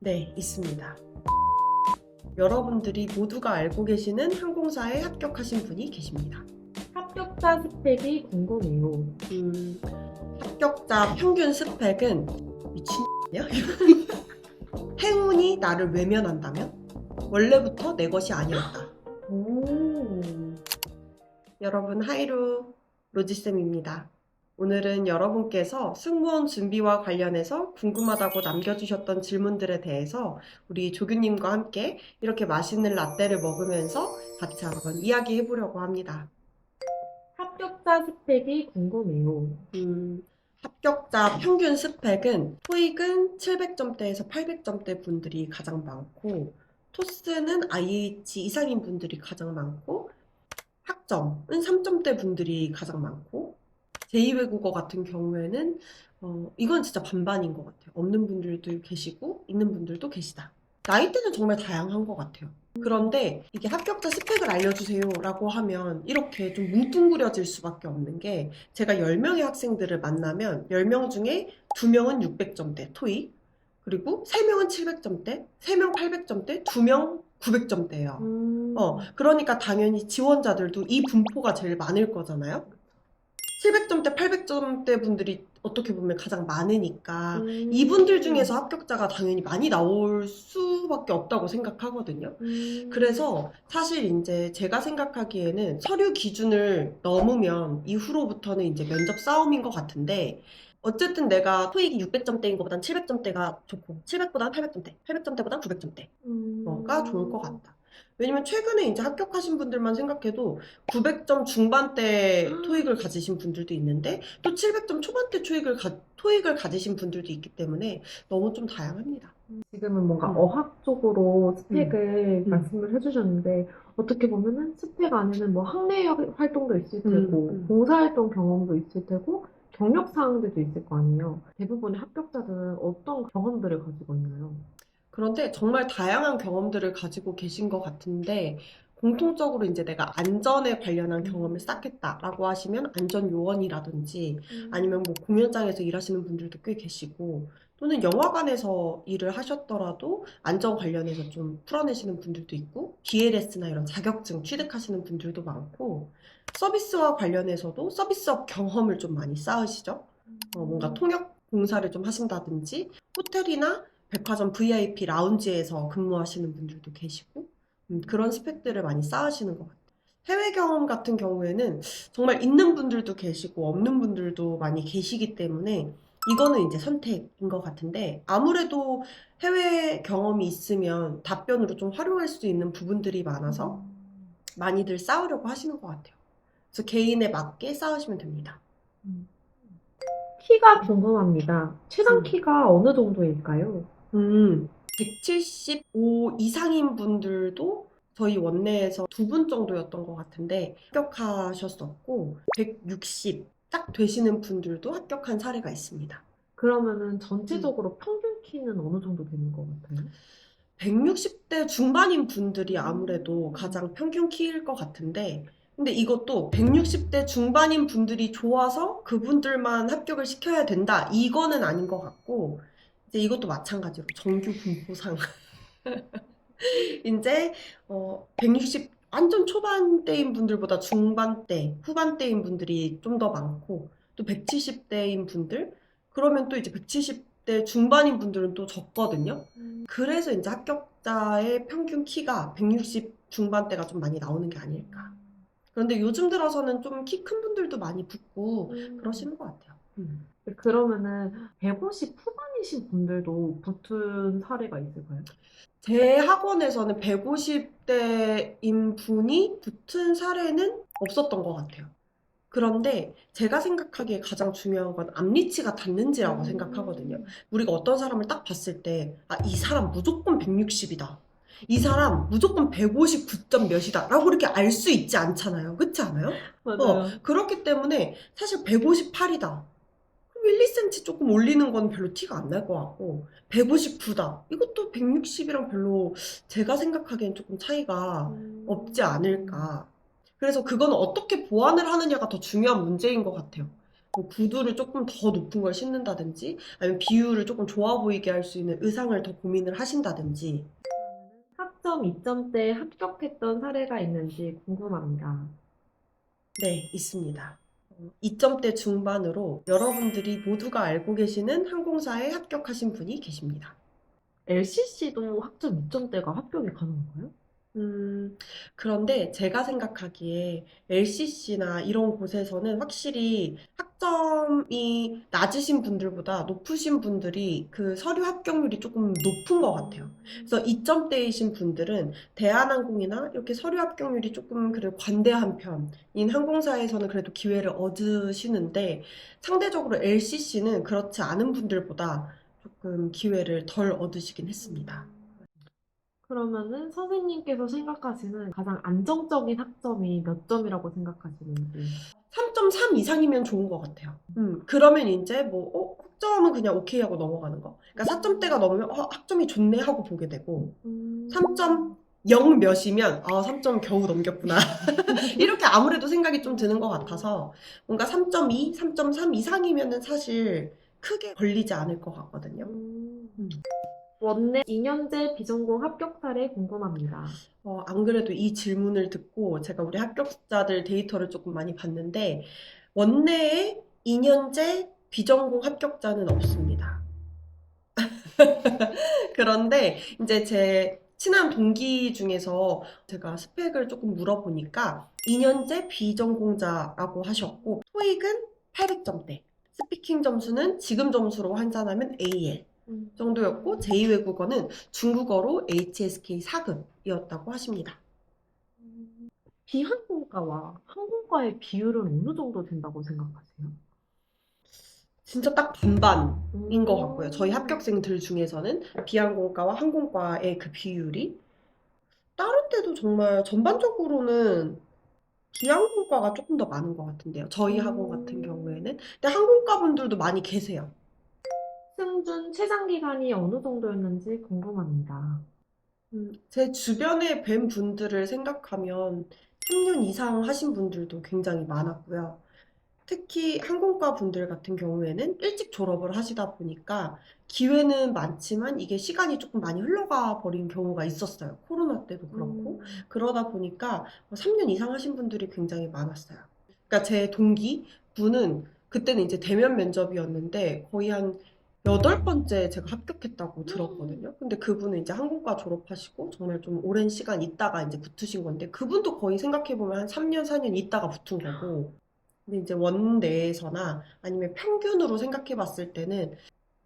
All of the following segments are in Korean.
네, 있습니다. 여러분들이 모두가 알고 계시는 항공사에 합격하신 분이 계십니다. 합격자 스펙이 궁금해요. 합격자 평균 스펙은 미친이야? 행운이 나를 외면한다면? 원래부터 내 것이 아니었다. 오. 여러분 하이루, 로지쌤입니다. 오늘은 여러분께서 승무원 준비와 관련해서 궁금하다고 남겨주셨던 질문들에 대해서 우리 조교님과 함께 이렇게 맛있는 라떼를 먹으면서 같이 한번 이야기해 보려고 합니다. 합격자 스펙이 궁금해요. 합격자 평균 스펙은 토익은 700점대에서 800점대 분들이 가장 많고 토스는 IH 이상인 분들이 가장 많고 학점은 3점대 분들이 가장 많고 제2외국어 같은 경우에는 이건 진짜 반반인 것 같아요. 없는 분들도 계시고 있는 분들도 계시다. 나이대는 정말 다양한 것 같아요. 그런데 이게 합격자 스펙을 알려주세요 라고 하면 이렇게 좀 뭉뚱그려질 수밖에 없는 게 제가 10명의 학생들을 만나면 10명 중에 2명은 600점대 토익, 그리고 3명은 700점대, 3명 800점대, 2명 900점대예요. 그러니까 당연히 지원자들도 이 분포가 제일 많을 거잖아요. 700점대, 800점대 분들이 어떻게 보면 가장 많으니까 이분들 중에서 합격자가 당연히 많이 나올 수밖에 없다고 생각하거든요. 그래서 사실 이제 제가 생각하기에는 서류 기준을 넘으면 이후로부터는 이제 면접 싸움인 것 같은데 어쨌든 내가 토익이 600점대인 것보단 700점대가 좋고 700보다는 800점대, 800점대보다는 900점대가 좋을 것 같다. 왜냐면 최근에 이제 합격하신 분들만 생각해도 900점 중반대 토익을 가지신 분들도 있는데 또 700점 초반대 토익을 가지신 분들도 있기 때문에 너무 좀 다양합니다. 지금은 뭔가 음. 어학 쪽으로 스펙을 음. 말씀을 해주셨는데 어떻게 보면은 스펙 안에는 뭐 학내 활동도 있을 테고 음. 봉사활동 경험도 있을 테고 경력 사항들도 있을 거 아니에요. 대부분의 합격자들은 어떤 경험들을 가지고 있나요? 그런데 정말 다양한 경험들을 가지고 계신 것 같은데 공통적으로 이제 내가 안전에 관련한 경험을 쌓겠다라고 하시면 안전요원이라든지 아니면 뭐 공연장에서 일하시는 분들도 꽤 계시고 또는 영화관에서 일을 하셨더라도 안전 관련해서 좀 풀어내시는 분들도 있고 BLS나 이런 자격증 취득하시는 분들도 많고 서비스와 관련해서도 서비스업 경험을 좀 많이 쌓으시죠. 뭔가 통역 공사를 좀 하신다든지 호텔이나 백화점 VIP 라운지에서 근무하시는 분들도 계시고 그런 스펙들을 많이 쌓으시는 것 같아요. 해외 경험 같은 경우에는 정말 있는 분들도 계시고 없는 분들도 많이 계시기 때문에 이거는 이제 선택인 것 같은데 아무래도 해외 경험이 있으면 답변으로 좀 활용할 수 있는 부분들이 많아서 많이들 쌓으려고 하시는 것 같아요. 그래서 개인에 맞게 쌓으시면 됩니다. 키가 궁금합니다. 최장 음. 키가 어느 정도일까요? 175 이상인 분들도 저희 원내에서 2분 정도였던 것 같은데 합격하셨었고 160 딱 되시는 분들도 합격한 사례가 있습니다. 그러면은 전체적으로 평균 키는 어느 정도 되는 것 같아요? 160대 중반인 분들이 아무래도 가장 평균 키일 것 같은데 근데 이것도 160대 중반인 분들이 좋아서 그분들만 합격을 시켜야 된다 이거는 아닌 것 같고 이제 이것도 마찬가지로 정규 분포상 이제 160 완전 초반대인 분들보다 중반대, 후반대인 분들이 좀 더 많고 또 170대인 분들 그러면 또 이제 170대 중반인 분들은 또 적거든요. 그래서 이제 합격자의 평균 키가 160 중반대가 좀 많이 나오는 게 아닐까. 그런데 요즘 들어서는 좀 키 큰 분들도 많이 붙고 그러시는 것 같아요. 그러면은 150 후반이신 분들도 붙은 사례가 있을까요? 제 학원에서는 150대인 분이 붙은 사례는 없었던 것 같아요. 그런데 제가 생각하기에 가장 중요한 건 앞니치가 닿는지라고 생각하거든요. 우리가 어떤 사람을 딱 봤을 때, 아, 이 사람 무조건 160이다. 이 사람 무조건 159점 몇이다. 라고 이렇게 알 수 있지 않잖아요. 그렇지 않아요? 맞아요. 그렇기 때문에 사실 158이다. 1, 2cm 조금 올리는 건 별로 티가 안 날 것 같고 159다. 이것도 160이랑 별로 제가 생각하기엔 조금 차이가 없지 않을까. 그래서 그건 어떻게 보완을 하느냐가 더 중요한 문제인 것 같아요. 뭐 구두를 조금 더 높은 걸 신는다든지 아니면 비율을 조금 좋아 보이게 할 수 있는 의상을 더 고민을 하신다든지. 학점 2점대에 합격했던 사례가 있는지 궁금합니다. 네, 있습니다. 2점대 중반으로 여러분들이 모두가 알고 계시는 항공사에 합격하신 분이 계십니다. LCC도 학점 2점대가 합격이 가능한가요? 그런데 제가 생각하기에 LCC나 이런 곳에서는 확실히 학점이 낮으신 분들보다 높으신 분들이 그 서류 합격률이 조금 높은 것 같아요. 그래서 2점대이신 분들은 대한항공이나 이렇게 서류 합격률이 조금 그래도 관대한 편인 항공사에서는 그래도 기회를 얻으시는데 상대적으로 LCC는 그렇지 않은 분들보다 조금 기회를 덜 얻으시긴 했습니다. 그러면은 선생님께서 생각하시는 가장 안정적인 학점이 몇 점이라고 생각하시는지. 3.3 이상이면 좋은 것 같아요. 그러면 이제 뭐, 학점은 그냥 오케이 하고 넘어가는 거. 그러니까 4점대가 넘으면, 학점이 좋네 하고 보게 되고, 3.0 몇이면, 3점 겨우 넘겼구나. 이렇게 아무래도 생각이 좀 드는 것 같아서, 뭔가 3.2, 3.3 이상이면은 사실 크게 걸리지 않을 것 같거든요. 원내 2년제 비전공 합격 사례 궁금합니다. 안 그래도 이 질문을 듣고 제가 우리 합격자들 데이터를 조금 많이 봤는데, 원내에 2년제 비전공 합격자는 없습니다. 그런데 이제 제 친한 동기 중에서 제가 스펙을 조금 물어보니까 2년제 비전공자라고 하셨고, 토익은 800점대, 스피킹 점수는 지금 점수로 환산하면 AL 정도였고, 제2외국어는 중국어로 HSK 4급이었다고 하십니다. 비항공과와 항공과의 비율은 어느 정도 된다고 생각하세요? 진짜 딱 반반인 것 같고요. 저희 합격생들 중에서는 비항공과와 항공과의 그 비율이 다른 데도 정말 전반적으로는 비항공과가 조금 더 많은 것 같은데요. 저희 학원 같은 경우에는. 근데 항공과 분들도 많이 계세요. 승준 최장 기간이 어느 정도였는지 궁금합니다. 제 주변에 뵌 분들을 생각하면 3년 이상 하신 분들도 굉장히 많았고요. 특히 항공과 분들 같은 경우에는 일찍 졸업을 하시다 보니까 기회는 많지만 이게 시간이 조금 많이 흘러가 버린 경우가 있었어요. 코로나 때도 그렇고. 그러다 보니까 3년 이상 하신 분들이 굉장히 많았어요. 그러니까 제 동기 분은 그때는 이제 대면 면접이었는데 거의 한 8번째 제가 합격했다고 들었거든요. 근데 그분은 이제 항공과 졸업하시고 정말 좀 오랜 시간 있다가 이제 붙으신 건데 그분도 거의 생각해보면 한 3년, 4년 있다가 붙은 거고. 근데 이제 원내에서나 아니면 평균으로 생각해 봤을 때는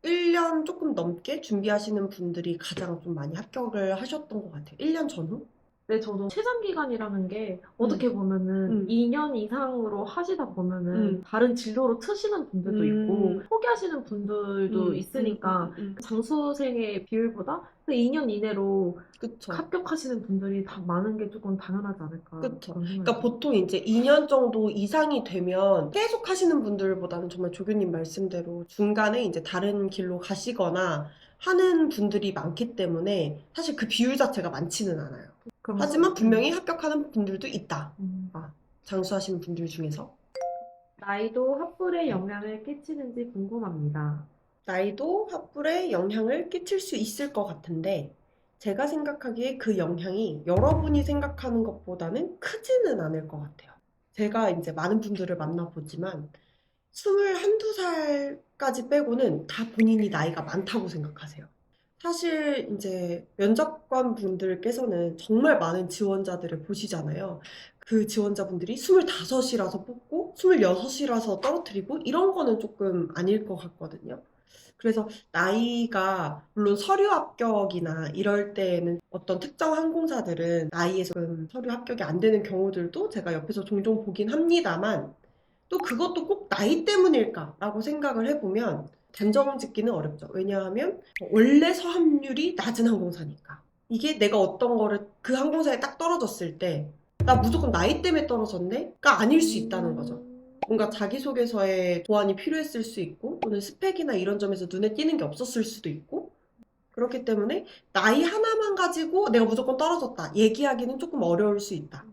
1년 조금 넘게 준비하시는 분들이 가장 좀 많이 합격을 하셨던 것 같아요. 1년 전후? 네, 저도 최장 기간이라는 게 어떻게 보면은 2년 이상으로 하시다 보면은 다른 진로로 트시는 분들도 있고 포기하시는 분들도 있으니까 장수생의 비율보다 그 2년 이내로 그쵸. 합격하시는 분들이 다 많은 게 조금 당연하지 않을까 그쵸. 그런 생각이 그러니까 보통 이제 2년 정도 이상이 되면 계속 하시는 분들보다는 정말 조교님 말씀대로 중간에 이제 다른 길로 가시거나 하는 분들이 많기 때문에 사실 그 비율 자체가 많지는 않아요. 하지만 분명히 합격하는 분들도 있다. 장수하시는 분들 중에서. 나이도 합불에 영향을 끼치는지 궁금합니다. 나이도 합불에 영향을 끼칠 수 있을 것 같은데 제가 생각하기에 그 영향이 여러분이 생각하는 것보다는 크지는 않을 것 같아요. 제가 이제 많은 분들을 만나보지만 21, 2살까지 빼고는 다 본인이 나이가 많다고 생각하세요. 사실 이제 면접관 분들께서는 정말 많은 지원자들을 보시잖아요. 그 지원자분들이 25이라서 뽑고 26이라서 떨어뜨리고 이런 거는 조금 아닐 것 같거든요. 그래서 나이가 물론 서류 합격이나 이럴 때에는 어떤 특정 항공사들은 나이에서 서류 합격이 안 되는 경우들도 제가 옆에서 종종 보긴 합니다만 또 그것도 꼭 나이 때문일까라고 생각을 해보면 단정 짓기는 어렵죠. 왜냐하면 원래 서합률이 낮은 항공사니까. 이게 내가 어떤 거를 그 항공사에 딱 떨어졌을 때 나 무조건 나이 때문에 떨어졌네?가 아닐 수 있다는 거죠. 뭔가 자기소개서에 보완이 필요했을 수 있고 또는 스펙이나 이런 점에서 눈에 띄는 게 없었을 수도 있고 그렇기 때문에 나이 하나만 가지고 내가 무조건 떨어졌다 얘기하기는 조금 어려울 수 있다.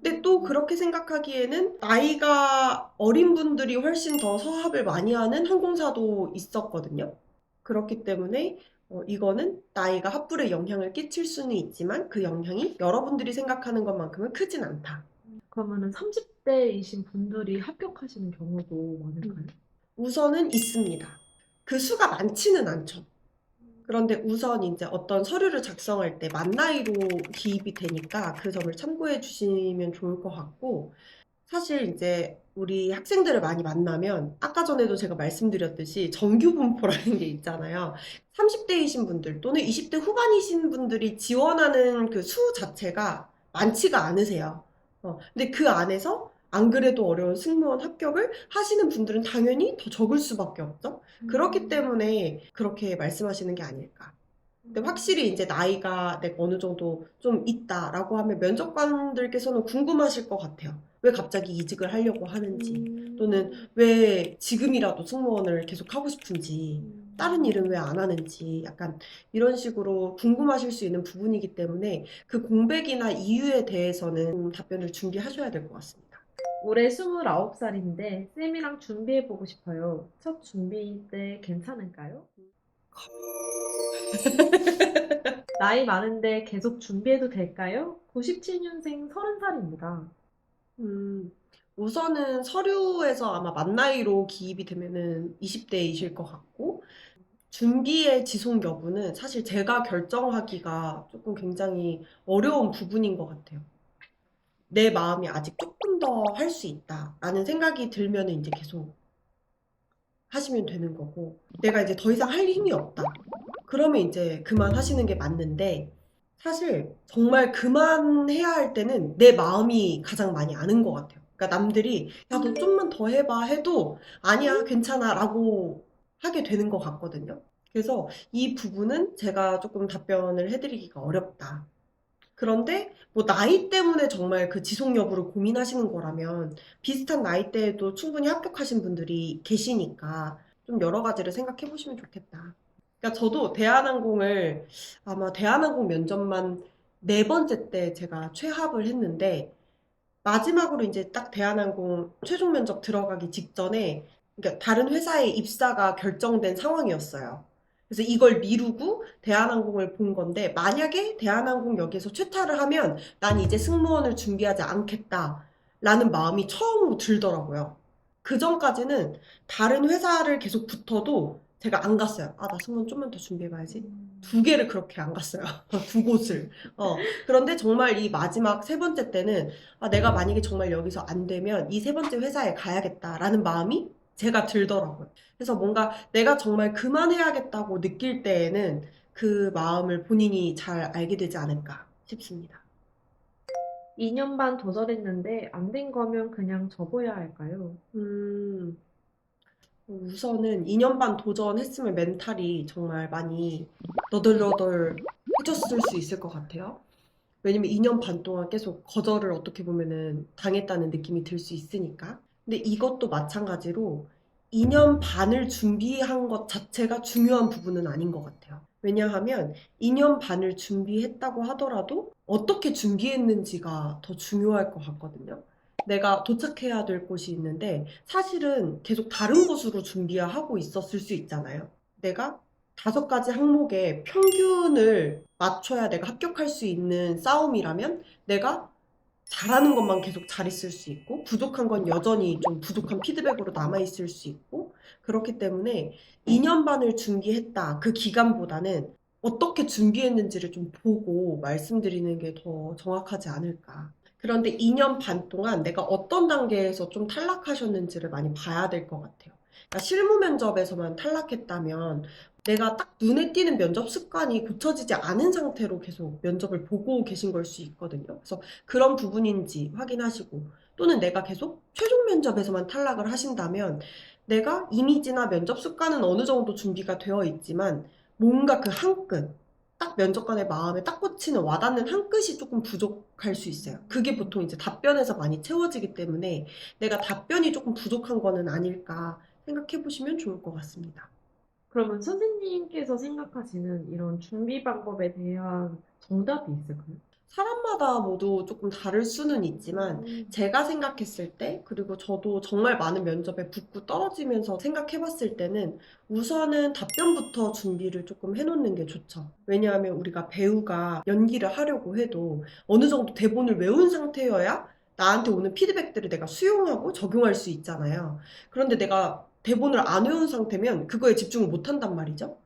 근데 또 그렇게 생각하기에는 나이가 어린 분들이 훨씬 더 서합을 많이 하는 항공사도 있었거든요. 그렇기 때문에 이거는 나이가 합불에 영향을 끼칠 수는 있지만 그 영향이 여러분들이 생각하는 것만큼은 크진 않다. 그러면은 30대이신 분들이 합격하시는 경우도 많을까요? 우선은 있습니다. 그 수가 많지는 않죠. 그런데 우선 이제 어떤 서류를 작성할 때 만 나이로 기입이 되니까 그 점을 참고해 주시면 좋을 것 같고, 사실 이제 우리 학생들을 많이 만나면 아까 전에도 제가 말씀드렸듯이 정규 분포라는 게 있잖아요. 30대이신 분들 또는 20대 후반이신 분들이 지원하는 그 수 자체가 많지가 않으세요. 근데 그 안에서 안 그래도 어려운 승무원 합격을 하시는 분들은 당연히 더 적을 수밖에 없죠. 그렇기 때문에 그렇게 말씀하시는 게 아닐까. 근데 확실히 이제 나이가 내가 어느 정도 좀 있다라고 하면 면접관들께서는 궁금하실 것 같아요. 왜 갑자기 이직을 하려고 하는지, 또는 왜 지금이라도 승무원을 계속 하고 싶은지, 다른 일은 왜 안 하는지, 약간 이런 식으로 궁금하실 수 있는 부분이기 때문에 그 공백이나 이유에 대해서는 좀 답변을 준비하셔야 될 것 같습니다. 올해 29살인데 쌤이랑 준비해보고 싶어요. 첫 준비 때 괜찮을까요? 나이 많은데 계속 준비해도 될까요? 97년생 30살입니다. 음, 우선은 서류에서 아마 만 나이로 기입이 되면은 20대이실 것 같고, 준비의 지속 여부는 사실 제가 결정하기가 조금 굉장히 어려운 부분인 것 같아요. 내 마음이 아직 조금 더 할 수 있다라는 생각이 들면 이제 계속 하시면 되는 거고, 내가 이제 더 이상 할 힘이 없다. 그러면 이제 그만하시는 게 맞는데, 사실 정말 그만해야 할 때는 내 마음이 가장 많이 아는 것 같아요. 그러니까 남들이 야, 너 좀만 더 해봐 해도 아니야, 괜찮아 라고 하게 되는 것 같거든요. 그래서 이 부분은 제가 조금 답변을 해드리기가 어렵다. 그런데 뭐 나이 때문에 정말 그 지속 여부를 고민하시는 거라면 비슷한 나이대에도 충분히 합격하신 분들이 계시니까 좀 여러 가지를 생각해 보시면 좋겠다. 그러니까 저도 대한항공을 아마 대한항공 면접만 네 번째 때 제가 최합을 했는데 마지막으로 이제 딱 대한항공 최종 면접 들어가기 직전에 그러니까 다른 회사에 입사가 결정된 상황이었어요. 그래서 이걸 미루고 대한항공을 본 건데 만약에 대한항공 여기에서 최타를 하면 난 이제 승무원을 준비하지 않겠다라는 마음이 처음으로 들더라고요. 그 전까지는 다른 회사를 계속 붙어도 제가 안 갔어요. 아, 나 승무원 좀만 더 준비해봐야지. 두 개를 그렇게 안 갔어요. 두 곳을. 그런데 정말 이 마지막 세 번째 때는 아, 내가 만약에 정말 여기서 안 되면 이 세 번째 회사에 가야겠다라는 마음이 제가 들더라고요. 그래서 뭔가 내가 정말 그만해야겠다고 느낄 때에는 그 마음을 본인이 잘 알게 되지 않을까 싶습니다. 2년 반 도전했는데 안 된 거면 그냥 접어야 할까요? 음, 우선은 2년 반 도전했으면 멘탈이 정말 많이 너덜너덜 해졌을 수 있을 것 같아요. 왜냐면 2년 반 동안 계속 거절을 어떻게 보면은 당했다는 느낌이 들 수 있으니까. 근데 이것도 마찬가지로 2년 반을 준비한 것 자체가 중요한 부분은 아닌 것 같아요. 왜냐하면 2년 반을 준비했다고 하더라도 어떻게 준비했는지가 더 중요할 것 같거든요. 내가 도착해야 될 곳이 있는데 사실은 계속 다른 곳으로 준비하고 있었을 수 있잖아요. 내가 5가지 항목에 평균을 맞춰야 내가 합격할 수 있는 싸움이라면 내가 잘하는 것만 계속 잘 있을 수 있고 부족한 건 여전히 좀 부족한 피드백으로 남아 있을 수 있고 그렇기 때문에 2년 반을 준비했다 그 기간보다는 어떻게 준비했는지를 좀 보고 말씀드리는 게 더 정확하지 않을까. 그런데 2년 반 동안 내가 어떤 단계에서 좀 탈락하셨는지를 많이 봐야 될 것 같아요. 그러니까 실무 면접에서만 탈락했다면 내가 딱 눈에 띄는 면접 습관이 고쳐지지 않은 상태로 계속 면접을 보고 계신 걸 수 있거든요. 그래서 그런 부분인지 확인하시고 또는 내가 계속 최종 면접에서만 탈락을 하신다면 내가 이미지나 면접 습관은 어느 정도 준비가 되어 있지만 뭔가 그 한 끗, 딱 면접관의 마음에 딱 꽂히는 와닿는 한 끗이 조금 부족할 수 있어요. 그게 보통 이제 답변에서 많이 채워지기 때문에 내가 답변이 조금 부족한 거는 아닐까 생각해 보시면 좋을 것 같습니다. 그러면 선생님께서 생각하시는 이런 준비 방법에 대한 정답이 있을까요? 사람마다 모두 조금 다를 수는 있지만 제가 생각했을 때 그리고 저도 정말 많은 면접에 붙고 떨어지면서 생각해봤을 때는 우선은 답변부터 준비를 조금 해놓는 게 좋죠. 왜냐하면 우리가 배우가 연기를 하려고 해도 어느 정도 대본을 외운 상태여야 나한테 오는 피드백들을 내가 수용하고 적용할 수 있잖아요. 그런데 내가 대본을 안 외운 상태면 그거에 집중을 못 한단 말이죠.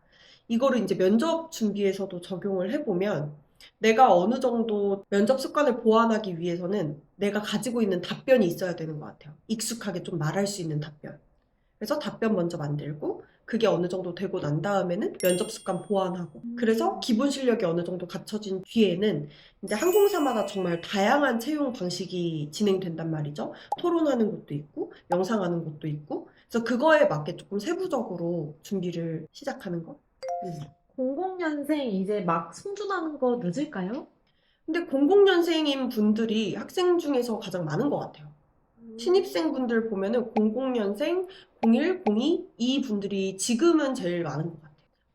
이거를 이제 면접 준비에서도 적용을 해보면 내가 어느 정도 면접 습관을 보완하기 위해서는 내가 가지고 있는 답변이 있어야 되는 것 같아요. 익숙하게 좀 말할 수 있는 답변. 그래서 답변 먼저 만들고 그게 어느 정도 되고 난 다음에는 면접 습관 보완하고 그래서 기본 실력이 어느 정도 갖춰진 뒤에는 이제 항공사마다 정말 다양한 채용 방식이 진행된단 말이죠. 토론하는 것도 있고 영상하는 것도 있고 그래서 그거에 맞게 조금 세부적으로 준비를 시작하는 거. 00년생 이제 막 승준하는 거 늦을까요? 근데 00년생인 분들이 학생 중에서 가장 많은 것 같아요. 신입생 분들 보면은 00년생, 01, 02 이 분들이 지금은 제일 많은 것 같아요.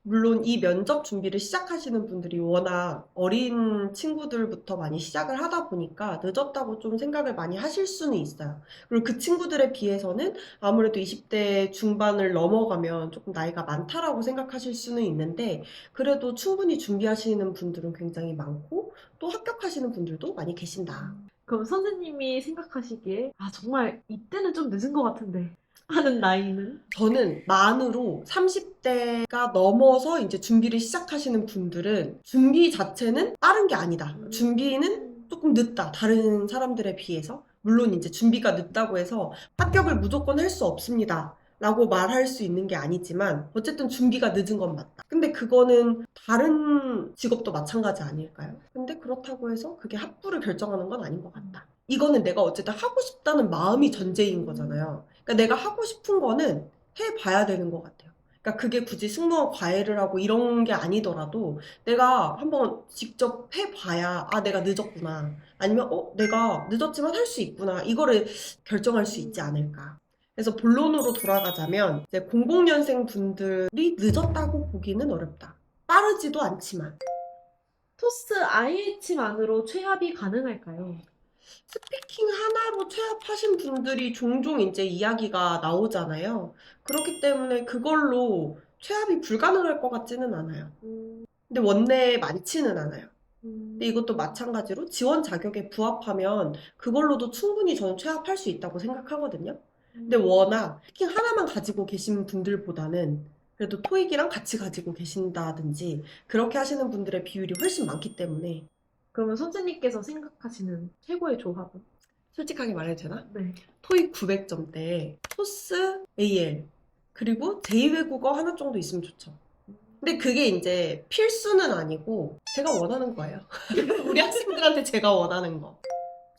물론 이 면접 준비를 시작하시는 분들이 워낙 어린 친구들부터 많이 시작을 하다 보니까 늦었다고 좀 생각을 많이 하실 수는 있어요. 그리고 그 친구들에 비해서는 아무래도 20대 중반을 넘어가면 조금 나이가 많다라고 생각하실 수는 있는데 그래도 충분히 준비하시는 분들은 굉장히 많고 또 합격하시는 분들도 많이 계신다. 그럼 선생님이 생각하시기에 정말 이때는 좀 늦은 것 같은데 하는 나이는? 저는 만으로 30대가 넘어서 이제 준비를 시작하시는 분들은 준비 자체는 빠른 게 아니다. 준비는 조금 늦다. 다른 사람들에 비해서. 물론 이제 준비가 늦다고 해서 합격을 무조건 할 수 없습니다. 라고 말할 수 있는 게 아니지만 어쨌든 준비가 늦은 건 맞다. 근데 그거는 다른 직업도 마찬가지 아닐까요? 근데 그렇다고 해서 그게 학부를 결정하는 건 아닌 것 같다. 이거는 내가 어쨌든 하고 싶다는 마음이 전제인 거잖아요. 그러니까 내가 하고 싶은 거는 해봐야 되는 것 같아요. 그러니까 그게 굳이 승무원 과외를 하고 이런 게 아니더라도 내가 한번 직접 해봐야 내가 늦었구나. 아니면 내가 늦었지만 할 수 있구나. 이거를 결정할 수 있지 않을까. 그래서 본론으로 돌아가자면 이제 00년생 분들이 늦었다고 보기는 어렵다. 빠르지도 않지만. 토스 IH만으로 취업이 가능할까요? 스피킹 하나로 취업하신 분들이 종종 이제 이야기가 나오잖아요. 그렇기 때문에 그걸로 취업이 불가능할 것 같지는 않아요. 근데 원내에 많지는 않아요. 근데 이것도 마찬가지로 지원 자격에 부합하면 그걸로도 충분히 저는 취업할 수 있다고 생각하거든요. 근데 워낙 스피킹 하나만 가지고 계신 분들보다는 그래도 토익이랑 같이 가지고 계신다든지 그렇게 하시는 분들의 비율이 훨씬 많기 때문에 그러면 선생님께서 생각하시는 최고의 조합은? 솔직하게 말해도 되나? 네. 토익 900점대, 토스 AL, 그리고 제2외국어 하나 정도 있으면 좋죠. 근데 그게 이제 필수는 아니고 제가 원하는 거예요. 우리 학생들한테 제가 원하는 거.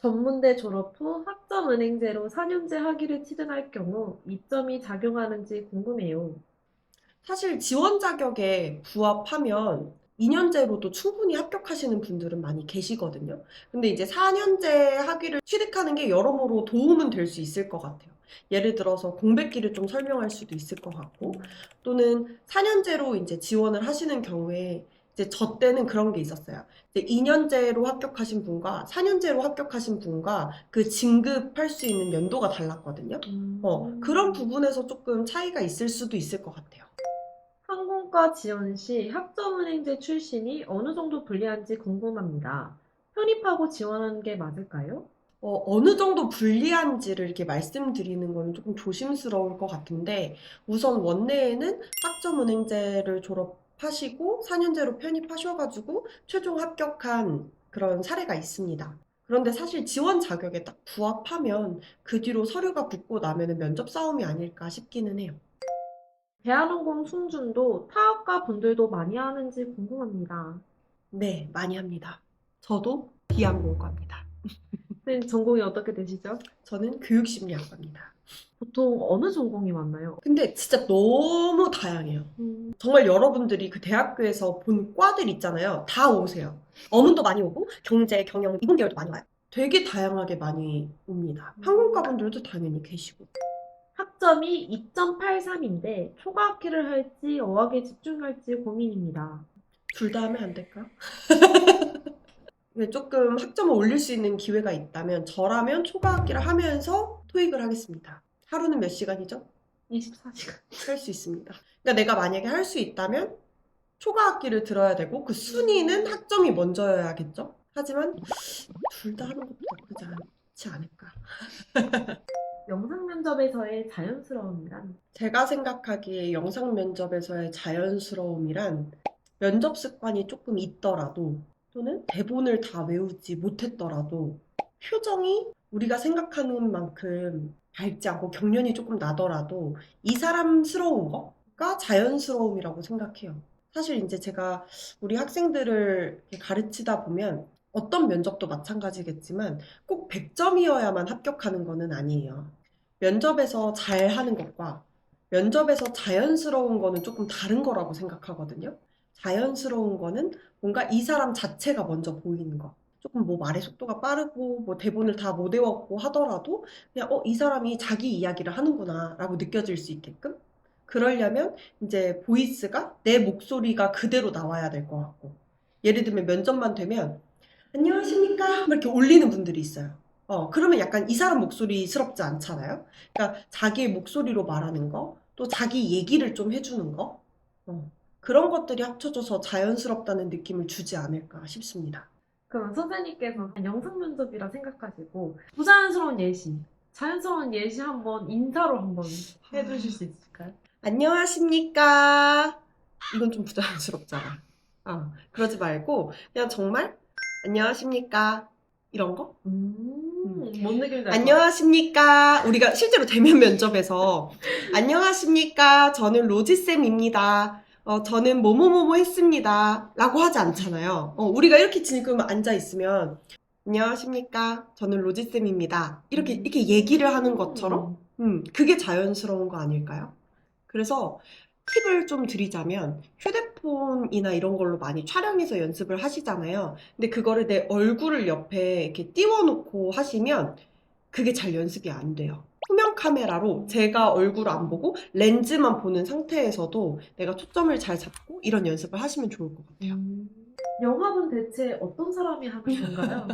전문대 졸업 후 학점은행제로 4년제 학위를 취득할 경우 이점이 작용하는지 궁금해요. 사실 지원 자격에 부합하면 2년제로도 충분히 합격하시는 분들은 많이 계시거든요. 근데 이제 4년제 학위를 취득하는 게 여러모로 도움은 될 수 있을 것 같아요. 예를 들어서 공백기를 좀 설명할 수도 있을 것 같고, 또는 4년제로 이제 지원을 하시는 경우에 이제 저 때는 그런 게 있었어요. 이제 2년제로 합격하신 분과 4년제로 합격하신 분과 그 진급할 수 있는 연도가 달랐거든요. 그런 부분에서 조금 차이가 있을 수도 있을 것 같아요. 항공과 지원 시 학점은행제 출신이 어느 정도 불리한지 궁금합니다. 편입하고 지원하는 게 맞을까요? 어느 정도 불리한지를 이렇게 말씀드리는 건 조금 조심스러울 것 같은데, 우선 원내에는 학점은행제를 졸업하시고 4년제로 편입하셔가지고 최종 합격한 그런 사례가 있습니다. 그런데 사실 지원 자격에 딱 부합하면 그 뒤로 서류가 붙고 나면은 면접 싸움이 아닐까 싶기는 해요. 대한항공 승준도 타학과 분들도 많이 하는지 궁금합니다. 네, 많이 합니다. 저도 비항공과입니다. 선생님 전공이 어떻게 되시죠? 저는 교육심리학과입니다. 보통 어느 전공이 많나요? 근데 진짜 너무 다양해요. 정말 여러분들이 그 대학교에서 본 과들 있잖아요. 다 오세요. 어문도 많이 오고 경제, 경영, 이공계열도 많이 와요. 되게 다양하게 많이 옵니다. 항공과 분들도 당연히 계시고. 학점이 2.83인데 초과학기를 할지 어학에 집중할지 고민입니다. 둘 다 하면 안 될까? 근데 조금 학점을 올릴 수 있는 기회가 있다면 저라면 초과학기를 하면서 토익을 하겠습니다. 하루는 몇 시간이죠? 24시간. 할 수 있습니다. 그러니까 내가 만약에 할 수 있다면 초과학기를 들어야 되고 그 순위는 학점이 먼저여야겠죠? 하지만 둘 다 하는 것도 나쁘지 않지 않을까. 영상 면접에서의 자연스러움이란? 제가 생각하기에 영상 면접에서의 자연스러움이란 면접 습관이 조금 있더라도 또는 대본을 다 외우지 못했더라도 표정이 우리가 생각하는 만큼 밝지 않고 경련이 조금 나더라도 이 사람스러운 거가 자연스러움이라고 생각해요. 사실 이제 제가 우리 학생들을 이렇게 가르치다 보면 어떤 면접도 마찬가지겠지만 꼭 100점이어야만 합격하는 거는 아니에요. 면접에서 잘하는 것과 면접에서 자연스러운 거는 조금 다른 거라고 생각하거든요. 자연스러운 거는 뭔가 이 사람 자체가 먼저 보이는 거. 조금 뭐 말의 속도가 빠르고 뭐 대본을 다 못 외웠고 하더라도 그냥 이 사람이 자기 이야기를 하는구나 라고 느껴질 수 있게끔 그러려면 이제 보이스가 내 목소리가 그대로 나와야 될 것 같고 예를 들면 면접만 되면 안녕하십니까 이렇게 올리는 분들이 있어요. 그러면 약간 이 사람 목소리스럽지 않잖아요. 그러니까 자기의 목소리로 말하는 거, 또 자기 얘기를 좀 해주는 거, 그런 것들이 합쳐져서 자연스럽다는 느낌을 주지 않을까 싶습니다. 그럼 선생님께서 영상 면접이라 생각하시고 부자연스러운 예시, 자연스러운 예시 한번 인사로 한번 해주실 수 있을까요? 안녕하십니까? 이건 좀 부자연스럽잖아. 그러지 말고 그냥 정말 안녕하십니까? 이런 거? 뭔 느낌인지 알 것 같아요. 안녕하십니까? 우리가 실제로 대면 면접에서 안녕하십니까? 저는 로지쌤입니다. 저는 뭐뭐뭐뭐 했습니다. 라고 하지 않잖아요. 우리가 이렇게 지금 앉아있으면 안녕하십니까? 저는 로지쌤입니다. 이렇게 얘기를 하는 것처럼 그게 자연스러운 거 아닐까요? 그래서 팁을 좀 드리자면 휴대폰이나 이런 걸로 많이 촬영해서 연습을 하시잖아요. 근데 그거를 내 얼굴을 옆에 이렇게 띄워놓고 하시면 그게 잘 연습이 안 돼요. 투명 카메라로 제가 얼굴을 안 보고 렌즈만 보는 상태에서도 내가 초점을 잘 잡고 이런 연습을 하시면 좋을 것 같아요. 영합은 대체 어떤 사람이 하는 건가요?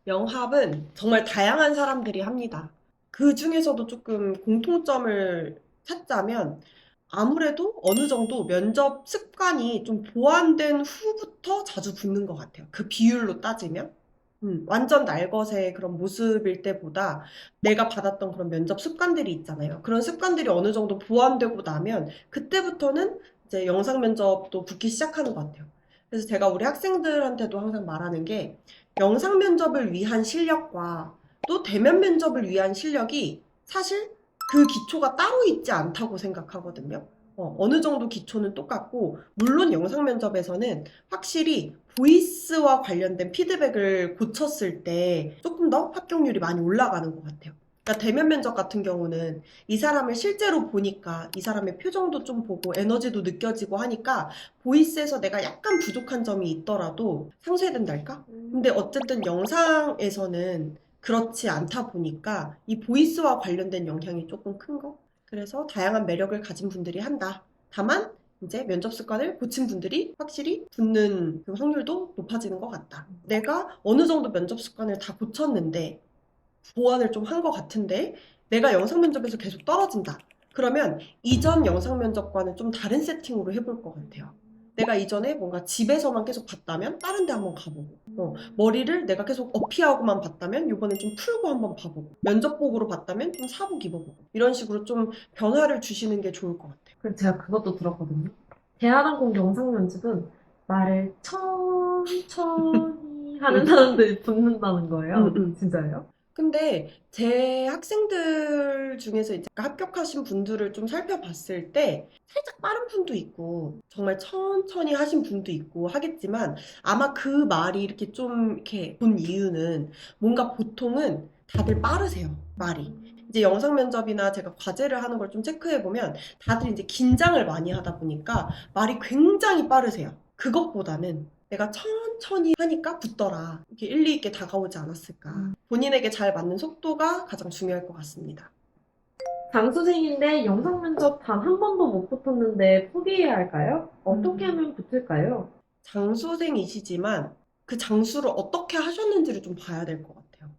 영합은 정말 다양한 사람들이 합니다. 그 중에서도 조금 공통점을 찾자면 아무래도 어느 정도 면접 습관이 좀 보완된 후부터 자주 붙는 것 같아요. 그 비율로 따지면. 완전 날것의 그런 모습일 때보다 내가 받았던 그런 면접 습관들이 있잖아요. 그런 습관들이 어느 정도 보완되고 나면 그때부터는 이제 영상 면접도 붙기 시작하는 것 같아요. 그래서 제가 우리 학생들한테도 항상 말하는 게 영상 면접을 위한 실력과 또 대면 면접을 위한 실력이 사실 그 기초가 따로 있지 않다고 생각하거든요. 어느 정도 기초는 똑같고 물론 영상 면접에서는 확실히 보이스와 관련된 피드백을 고쳤을 때 조금 더 합격률이 많이 올라가는 것 같아요. 그러니까 대면 면접 같은 경우는 이 사람을 실제로 보니까 이 사람의 표정도 좀 보고 에너지도 느껴지고 하니까 보이스에서 내가 약간 부족한 점이 있더라도 상쇄된달까? 근데 어쨌든 영상에서는 그렇지 않다 보니까 이 보이스와 관련된 영향이 조금 큰 거? 그래서 다양한 매력을 가진 분들이 한다. 다만 이제 면접 습관을 고친 분들이 확실히 붙는 그 확률도 높아지는 것 같다. 내가 어느 정도 면접 습관을 다 고쳤는데 보완을 좀 한 것 같은데 내가 영상 면접에서 계속 떨어진다. 그러면 이전 영상 면접과는 좀 다른 세팅으로 해볼 것 같아요. 내가 이전에 뭔가 집에서만 계속 봤다면 다른 데 한번 가보고 머리를 내가 계속 어피하고만 봤다면 이번엔 좀 풀고 한번 봐보고 면접복으로 봤다면 좀 사복 입어보고 이런 식으로 좀 변화를 주시는 게 좋을 것 같아요. 그래서 제가 그것도 들었거든요. 대한항공 영상 면접은 말을 천천히 하는 사람들이 붙는다는 거예요. 진짜예요? 근데 제 학생들 중에서 이제 합격하신 분들을 좀 살펴봤을 때 살짝 빠른 분도 있고 정말 천천히 하신 분도 있고 하겠지만 아마 그 말이 이렇게 좀 이렇게 본 이유는 뭔가 보통은 다들 빠르세요, 말이. 이제 영상 면접이나 제가 과제를 하는 걸 좀 체크해 보면 다들 이제 긴장을 많이 하다 보니까 말이 굉장히 빠르세요. 그것보다는 내가 천천히 하니까 붙더라. 이렇게 일리 있게 다가오지 않았을까. 본인에게 잘 맞는 속도가 가장 중요할 것 같습니다. 장수생인데 영상 면접 단 한 번도 못 붙었는데 포기해야 할까요? 어떻게 하면 붙을까요? 장수생이시지만 그 장수를 어떻게 하셨는지를 좀 봐야 될 것 같아요.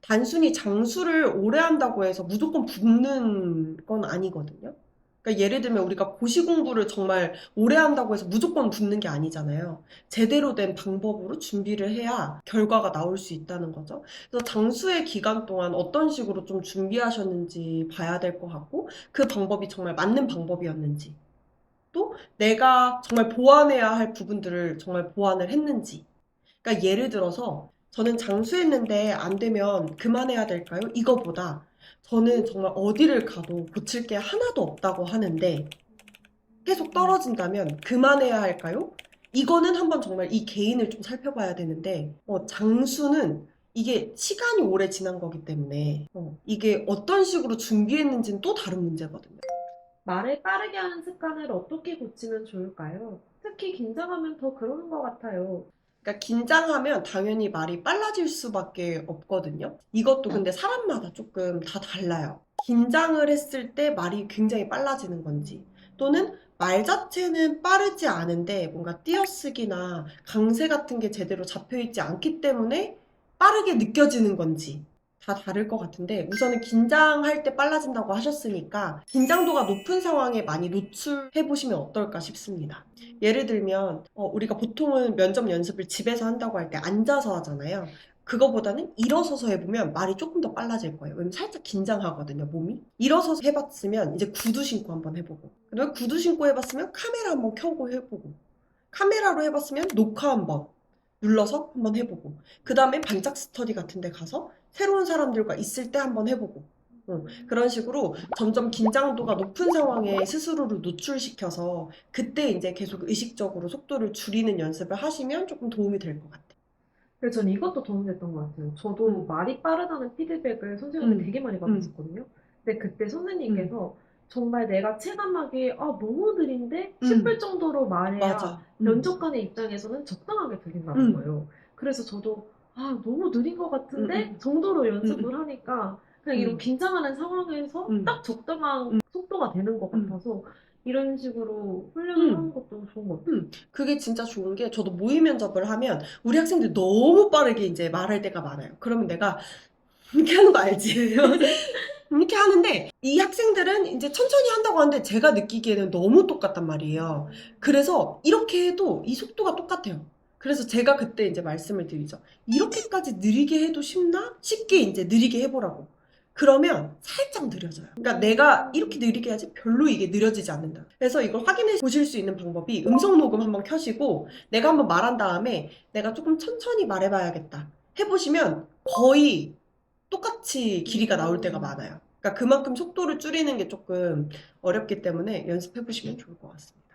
단순히 장수를 오래 한다고 해서 무조건 붙는 건 아니거든요. 그러니까 예를 들면 우리가 고시 공부를 정말 오래 한다고 해서 무조건 붙는 게 아니잖아요. 제대로 된 방법으로 준비를 해야 결과가 나올 수 있다는 거죠. 그래서 장수의 기간 동안 어떤 식으로 좀 준비하셨는지 봐야 될 것 같고, 그 방법이 정말 맞는 방법이었는지, 또 내가 정말 보완해야 할 부분들을 정말 보완을 했는지. 그러니까 예를 들어서 저는 장수했는데 안 되면 그만해야 될까요? 이거보다 저는 정말 어디를 가도 고칠 게 하나도 없다고 하는데 계속 떨어진다면 그만해야 할까요? 이거는 한번 정말 이 개인을 좀 살펴봐야 되는데, 장수는 이게 시간이 오래 지난 거기 때문에 이게 어떤 식으로 준비했는지는 또 다른 문제거든요. 말을 빠르게 하는 습관을 어떻게 고치면 좋을까요? 특히 긴장하면 더 그러는 것 같아요. 그러니까 긴장하면 당연히 말이 빨라질 수밖에 없거든요. 이것도 근데 사람마다 조금 다 달라요. 긴장을 했을 때 말이 굉장히 빨라지는 건지, 또는 말 자체는 빠르지 않은데 뭔가 띄어쓰기나 강세 같은 게 제대로 잡혀있지 않기 때문에 빠르게 느껴지는 건지 다 다를 것 같은데, 우선은 긴장할 때 빨라진다고 하셨으니까 긴장도가 높은 상황에 많이 노출해 보시면 어떨까 싶습니다. 예를 들면 우리가 보통은 면접 연습을 집에서 한다고 할 때 앉아서 하잖아요. 그거보다는 일어서서 해보면 말이 조금 더 빨라질 거예요. 왜냐면 살짝 긴장하거든요, 몸이. 일어서서 해봤으면 이제 구두 신고 한번 해보고, 그다음에 구두 신고 해봤으면 카메라 한번 켜고 해보고, 카메라로 해봤으면 녹화 한번 눌러서 한번 해보고, 그 다음에 반짝 스터디 같은 데 가서 새로운 사람들과 있을 때 한번 해보고, 그런 식으로 점점 긴장도가 높은 상황에 스스로를 노출시켜서 그때 이제 계속 의식적으로 속도를 줄이는 연습을 하시면 조금 도움이 될 것 같아요. 그래서 전 이것도 도움이 됐던 것 같아요. 저도 말이 빠르다는 피드백을 선생님한테 되게 많이 받았었거든요. 근데 그때 선생님께서 정말 내가 체감하기에 너무 느린데 싶을 정도로 말해야 맞아. 면접관의 입장에서는 적당하게 들린다는 거예요. 그래서 저도 너무 느린 것 같은데 정도로 연습을 하니까 그냥 이런 긴장하는 상황에서 딱 적당한 속도가 되는 것 같아서 이런 식으로 훈련을 하는 것도 좋은 것 같아요. 그게 진짜 좋은 게, 저도 모의 면접을 하면 우리 학생들 너무 빠르게 이제 말할 때가 많아요. 그러면 내가 이렇게 하는 거 알지? 이렇게 하는데 이 학생들은 이제 천천히 한다고 하는데 제가 느끼기에는 너무 똑같단 말이에요. 그래서 이렇게 해도 이 속도가 똑같아요. 그래서 제가 그때 이제 말씀을 드리죠. 이렇게까지 느리게 해도 쉽나? 쉽게 이제 느리게 해보라고. 그러면 살짝 느려져요. 그러니까 내가 이렇게 느리게 해야지 별로 이게 느려지지 않는다. 그래서 이걸 확인해 보실 수 있는 방법이 음성 녹음 한번 켜시고 내가 한번 말한 다음에 내가 조금 천천히 말해봐야겠다 해보시면 거의 똑같이 길이가 나올 때가 많아요. 그러니까 그만큼 속도를 줄이는 게 조금 어렵기 때문에 연습해보시면 좋을 것 같습니다.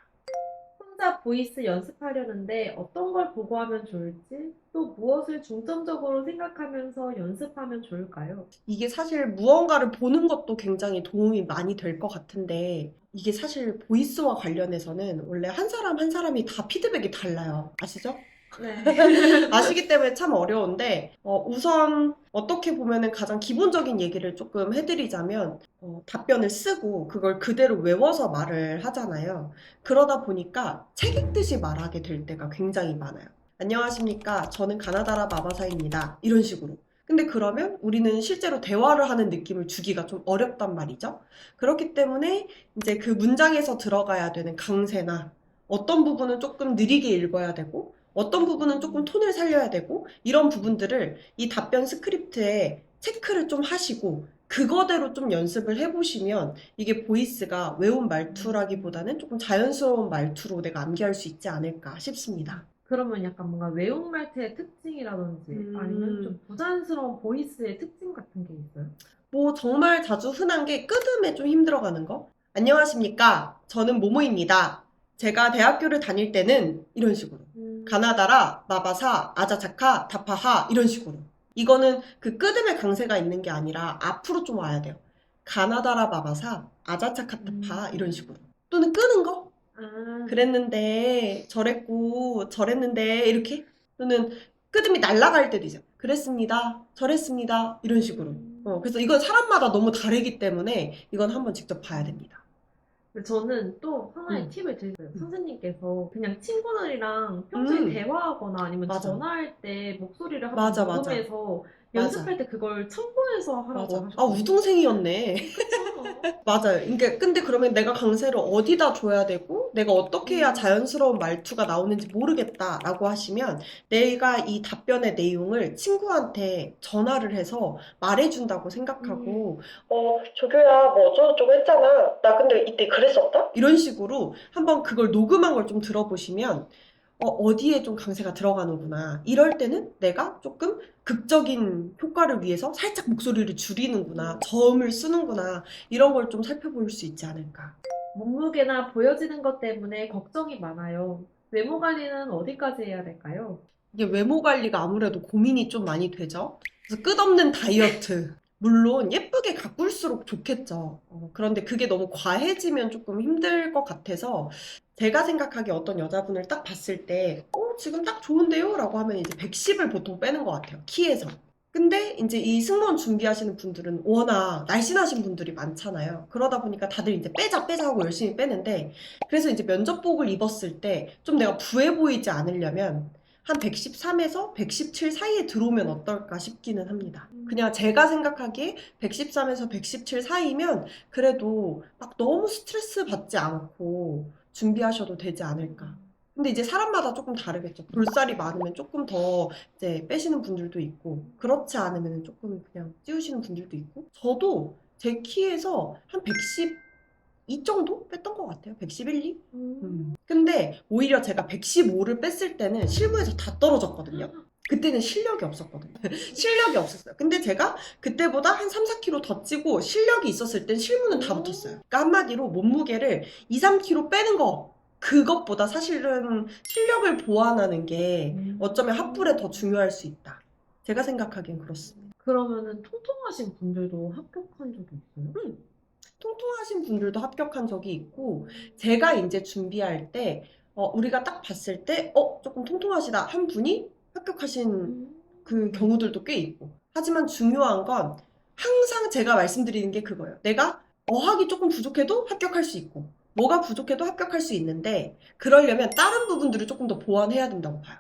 혼자 보이스 연습하려는데 어떤 걸 보고 하면 좋을지, 또 무엇을 중점적으로 생각하면서 연습하면 좋을까요? 이게 사실 무언가를 보는 것도 굉장히 도움이 많이 될 것 같은데, 이게 사실 보이스와 관련해서는 원래 한 사람 한 사람이 다 피드백이 달라요. 아시죠? 네. 아시기 때문에 참 어려운데, 우선 어떻게 보면은 가장 기본적인 얘기를 조금 해드리자면, 답변을 쓰고 그걸 그대로 외워서 말을 하잖아요. 그러다 보니까 책 읽듯이 말하게 될 때가 굉장히 많아요. 안녕하십니까. 저는 가나다라 마바사입니다. 이런 식으로. 근데 그러면 우리는 실제로 대화를 하는 느낌을 주기가 좀 어렵단 말이죠. 그렇기 때문에 이제 그 문장에서 들어가야 되는 강세나 어떤 부분은 조금 느리게 읽어야 되고, 어떤 부분은 조금 톤을 살려야 되고, 이런 부분들을 이 답변 스크립트에 체크를 좀 하시고 그거대로 좀 연습을 해보시면 이게 보이스가 외운 말투라기보다는 조금 자연스러운 말투로 내가 암기할 수 있지 않을까 싶습니다. 그러면 약간 뭔가 외국 말투의 특징이라든지 아니면 좀 부자연스러운 보이스의 특징 같은 게 있어요? 뭐 정말 자주 흔한 게 끄듬에 좀 힘들어가는 거. 안녕하십니까. 저는 모모입니다. 제가 대학교를 다닐 때는 이런 식으로. 가나다라, 마바사, 아자차카, 다파하 이런 식으로. 이거는 그 끄듬의 강세가 있는 게 아니라 앞으로 좀 와야 돼요. 가나다라, 마바사, 아자차카, 다파하 이런 식으로. 또는 끄는 거. 그랬는데 저랬고 저랬는데 이렇게. 또는 끄듬이 날아갈 때도 있어요. 그랬습니다. 저랬습니다. 이런 식으로. 그래서 이건 사람마다 너무 다르기 때문에 이건 한번 직접 봐야 됩니다. 근데 저는 또 하나의 팁을 드릴게요. 선생님께서 그냥 친구들이랑 평소에 대화하거나 아니면 맞아. 전화할 때 목소리를 한번 맞아. 녹음해서 연습할 때 그걸 첨부해서 하라고 맞아. 하셨거든요. 우등생이었네. 그쵸? 맞아요. 근데 그러면 내가 강세를 어디다 줘야 되고, 내가 어떻게 해야 자연스러운 말투가 나오는지 모르겠다라고 하시면, 내가 이 답변의 내용을 친구한테 전화를 해서 말해준다고 생각하고, 조교야, 뭐 어쩌고저쩌고 했잖아. 나 근데 이때 그랬었다? 이런 식으로 한번 그걸 녹음한 걸 좀 들어보시면, 어디에 좀 강세가 들어가는구나. 이럴 때는 내가 조금 극적인 효과를 위해서 살짝 목소리를 줄이는구나. 저음을 쓰는구나. 이런 걸 좀 살펴볼 수 있지 않을까. 몸무게나 보여지는 것 때문에 걱정이 많아요. 외모 관리는 어디까지 해야 될까요? 이게 외모 관리가 아무래도 고민이 좀 많이 되죠. 그래서 끝없는 다이어트. 물론 예쁘게 가꿀수록 좋겠죠. 그런데 그게 너무 과해지면 조금 힘들 것 같아서 제가 생각하기에 어떤 여자분을 딱 봤을 때 지금 딱 좋은데요? 라고 하면 이제 110을 보통 빼는 것 같아요. 키에서. 근데 이제 이 승무원 준비하시는 분들은 워낙 날씬하신 분들이 많잖아요. 그러다 보니까 다들 이제 빼자 하고 열심히 빼는데 그래서 이제 면접복을 입었을 때 좀 내가 부해 보이지 않으려면 한 113에서 117 사이에 들어오면 어떨까 싶기는 합니다. 그냥 제가 생각하기에 113에서 117 사이면 그래도 막 너무 스트레스 받지 않고 준비하셔도 되지 않을까. 근데 이제 사람마다 조금 다르겠죠. 볼살이 많으면 조금 더 이제 빼시는 분들도 있고, 그렇지 않으면 조금 그냥 찌우시는 분들도 있고, 저도 제 키에서 한 112 정도 뺐던 것 같아요. 111, 2? 근데 오히려 제가 115를 뺐을 때는 실무에서 다 떨어졌거든요. 그때는 실력이 없었거든요. 실력이 없었어요. 근데 제가 그때보다 한 3, 4kg 더 찌고 실력이 있었을 땐 실무는 다 붙었어요. 그러니까 한마디로 몸무게를 2, 3kg 빼는 거 그것보다 사실은 실력을 보완하는 게 어쩌면 합불에 더 중요할 수 있다. 제가 생각하기엔 그렇습니다. 그러면은 통통하신 분들도 합격한 적이 있어요? 통통하신 분들도 합격한 적이 있고 제가 이제 준비할 때 우리가 딱 봤을 때 조금 통통하시다 한 분이 합격하신 그 경우들도 꽤 있고 하지만 중요한 건 항상 제가 말씀드리는 게 그거예요. 내가 어학이 조금 부족해도 합격할 수 있고 뭐가 부족해도 합격할 수 있는데 그러려면 다른 부분들을 조금 더 보완해야 된다고 봐요.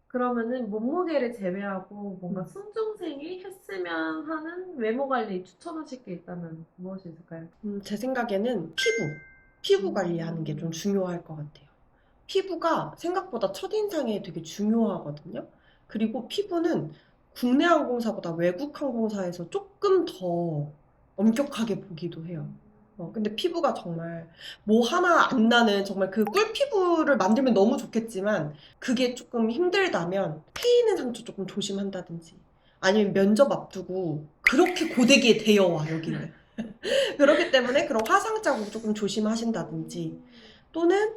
그러면은 몸무게를 제외하고 뭔가 순중생이 했으면 하는 외모 관리 추천하실 게 있다면 무엇이 있을까요? 제 생각에는 피부 관리하는 게 좀 중요할 것 같아요. 피부가 생각보다 첫인상에 되게 중요하거든요. 그리고 피부는 국내 항공사보다 외국 항공사에서 조금 더 엄격하게 보기도 해요. 근데 피부가 정말 뭐 하나 안 나는 정말 그 꿀피부를 만들면 너무 좋겠지만 그게 조금 힘들다면 패이는 상처 조금 조심한다든지 아니면 면접 앞두고 그렇게 고데기에 대여와 여기는 그렇기 때문에 그런 화상 자국 조금 조심하신다든지 또는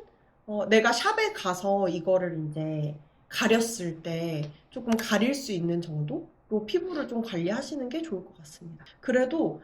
내가 샵에 가서 이거를 이제 가렸을 때 조금 가릴 수 있는 정도로 피부를 좀 관리하시는 게 좋을 것 같습니다. 그래도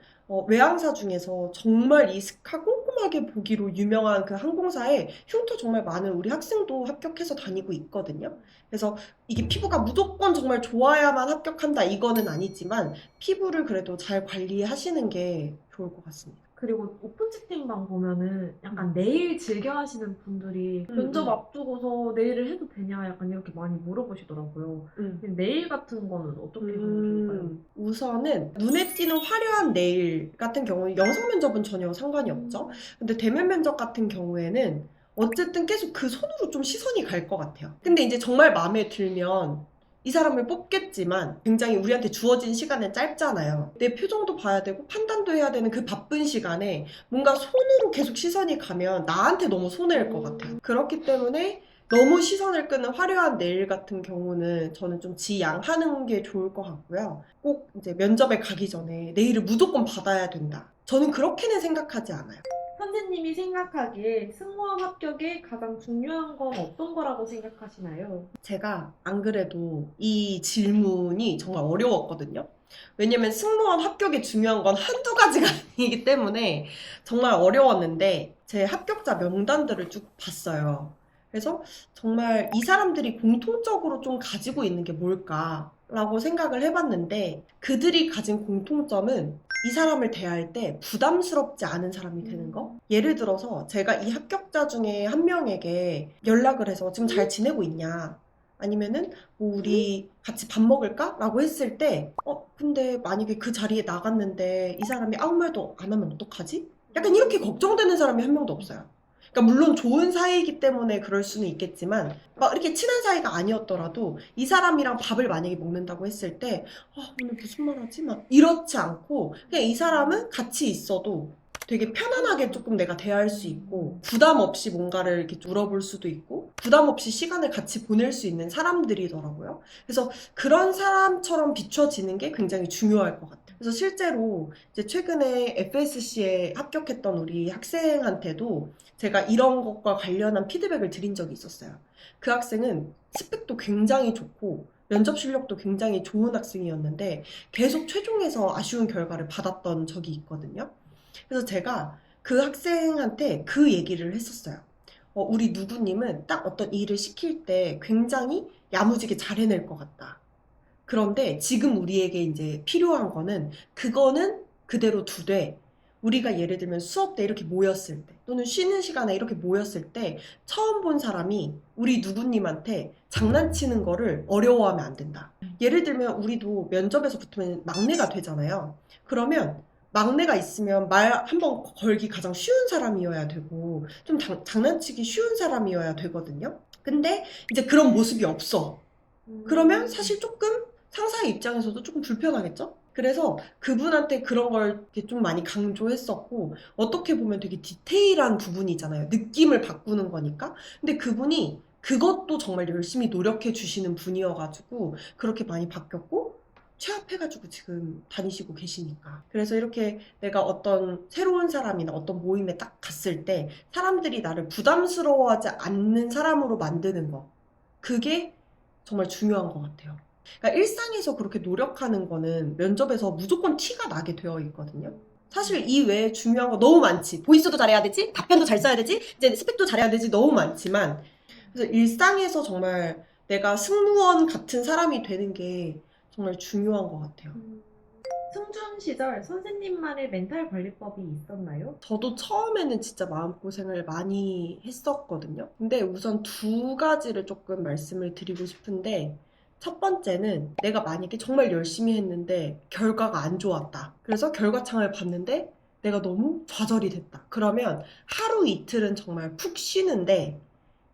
외항사 중에서 정말 이 스카 꼼꼼하게 보기로 유명한 그 항공사에 흉터 정말 많은 우리 학생도 합격해서 다니고 있거든요. 그래서 이게 피부가 무조건 정말 좋아야만 합격한다 이거는 아니지만 피부를 그래도 잘 관리하시는 게 좋을 것 같습니다. 그리고 오픈 채팅방 보면은 약간 네일 즐겨 하시는 분들이 면접 앞두고서 네일을 해도 되냐 약간 이렇게 많이 물어보시더라고요. 네일 같은 거는 어떻게 하면 좋을까요? 우선은 눈에 띄는 화려한 네일 같은 경우는 영상 면접은 전혀 상관이 없죠. 근데 대면 면접 같은 경우에는 어쨌든 계속 그 손으로 좀 시선이 갈 것 같아요. 근데 이제 정말 마음에 들면 이 사람을 뽑겠지만 굉장히 우리한테 주어진 시간은 짧잖아요. 내 표정도 봐야 되고 판단도 해야 되는 그 바쁜 시간에 뭔가 손으로 계속 시선이 가면 나한테 너무 손해일 것 같아요. 그렇기 때문에 너무 시선을 끄는 화려한 네일 같은 경우는 저는 좀 지양하는 게 좋을 것 같고요. 꼭 이제 면접에 가기 전에 네일을 무조건 받아야 된다. 저는 그렇게는 생각하지 않아요. 선생님이 생각하기에 승무원 합격에 가장 중요한 건 어떤 거라고 생각하시나요? 제가 안 그래도 이 질문이 정말 어려웠거든요. 왜냐면 승무원 합격에 중요한 건 한두 가지가 아니기 때문에 정말 어려웠는데 제 합격자 명단들을 쭉 봤어요. 그래서 정말 이 사람들이 공통적으로 좀 가지고 있는 게 뭘까라고 생각을 해봤는데 그들이 가진 공통점은 이 사람을 대할 때 부담스럽지 않은 사람이 되는 거? 예를 들어서 제가 이 합격자 중에 한 명에게 연락을 해서 지금 잘 지내고 있냐? 아니면은 뭐 우리 같이 밥 먹을까? 라고 했을 때 근데 만약에 그 자리에 나갔는데 이 사람이 아무 말도 안 하면 어떡하지? 약간 이렇게 걱정되는 사람이 한 명도 없어요. 그러니까 물론 좋은 사이이기 때문에 그럴 수는 있겠지만 막 이렇게 친한 사이가 아니었더라도 이 사람이랑 밥을 만약에 먹는다고 했을 때 오늘 무슨 말 하지? 막 이렇지 않고 그냥 이 사람은 같이 있어도 되게 편안하게 조금 내가 대할 수 있고 부담 없이 뭔가를 이렇게 물어볼 수도 있고 부담 없이 시간을 같이 보낼 수 있는 사람들이더라고요. 그래서 그런 사람처럼 비춰지는 게 굉장히 중요할 것 같아요. 그래서 실제로 이제 최근에 FSC에 합격했던 우리 학생한테도 제가 이런 것과 관련한 피드백을 드린 적이 있었어요. 그 학생은 스펙도 굉장히 좋고 면접 실력도 굉장히 좋은 학생이었는데 계속 최종에서 아쉬운 결과를 받았던 적이 있거든요. 그래서 제가 그 학생한테 그 얘기를 했었어요. 우리 누구님은 딱 어떤 일을 시킬 때 굉장히 야무지게 잘 해낼 것 같다. 그런데 지금 우리에게 이제 필요한 거는 그거는 그대로 두되 우리가 예를 들면 수업 때 이렇게 모였을 때 또는 쉬는 시간에 이렇게 모였을 때 처음 본 사람이 우리 누구님한테 장난치는 거를 어려워하면 안 된다. 예를 들면 우리도 면접에서 붙으면 막내가 되잖아요. 그러면 막내가 있으면 말 한번 걸기 가장 쉬운 사람이어야 되고 좀 장난치기 쉬운 사람이어야 되거든요. 근데 이제 그런 모습이 없어. 그러면 사실 조금 상사의 입장에서도 조금 불편하겠죠? 그래서 그분한테 그런 걸 이렇게 좀 많이 강조했었고, 어떻게 보면 되게 디테일한 부분이잖아요. 느낌을 바꾸는 거니까. 근데 그분이 그것도 정말 열심히 노력해 주시는 분이어가지고, 그렇게 많이 바뀌었고, 취업해가지고 지금 다니시고 계시니까. 그래서 이렇게 내가 어떤 새로운 사람이나 어떤 모임에 딱 갔을 때, 사람들이 나를 부담스러워하지 않는 사람으로 만드는 거. 그게 정말 중요한 것 같아요. 그러니까 일상에서 그렇게 노력하는 거는 면접에서 무조건 티가 나게 되어 있거든요. 사실 이 외에 중요한 거 너무 많지. 보이스도 잘해야 되지, 답변도 잘 써야 되지, 이제 스펙도 잘해야 되지, 너무 많지만 그래서 일상에서 정말 내가 승무원 같은 사람이 되는 게 정말 중요한 것 같아요. 승준 시절 선생님만의 멘탈 관리법이 있었나요? 저도 처음에는 진짜 마음고생을 많이 했었거든요. 근데 우선 두 가지를 조금 말씀을 드리고 싶은데, 첫 번째는 내가 만약에 정말 열심히 했는데 결과가 안 좋았다. 그래서 결과창을 봤는데 내가 너무 좌절이 됐다. 그러면 하루 이틀은 정말 푹 쉬는데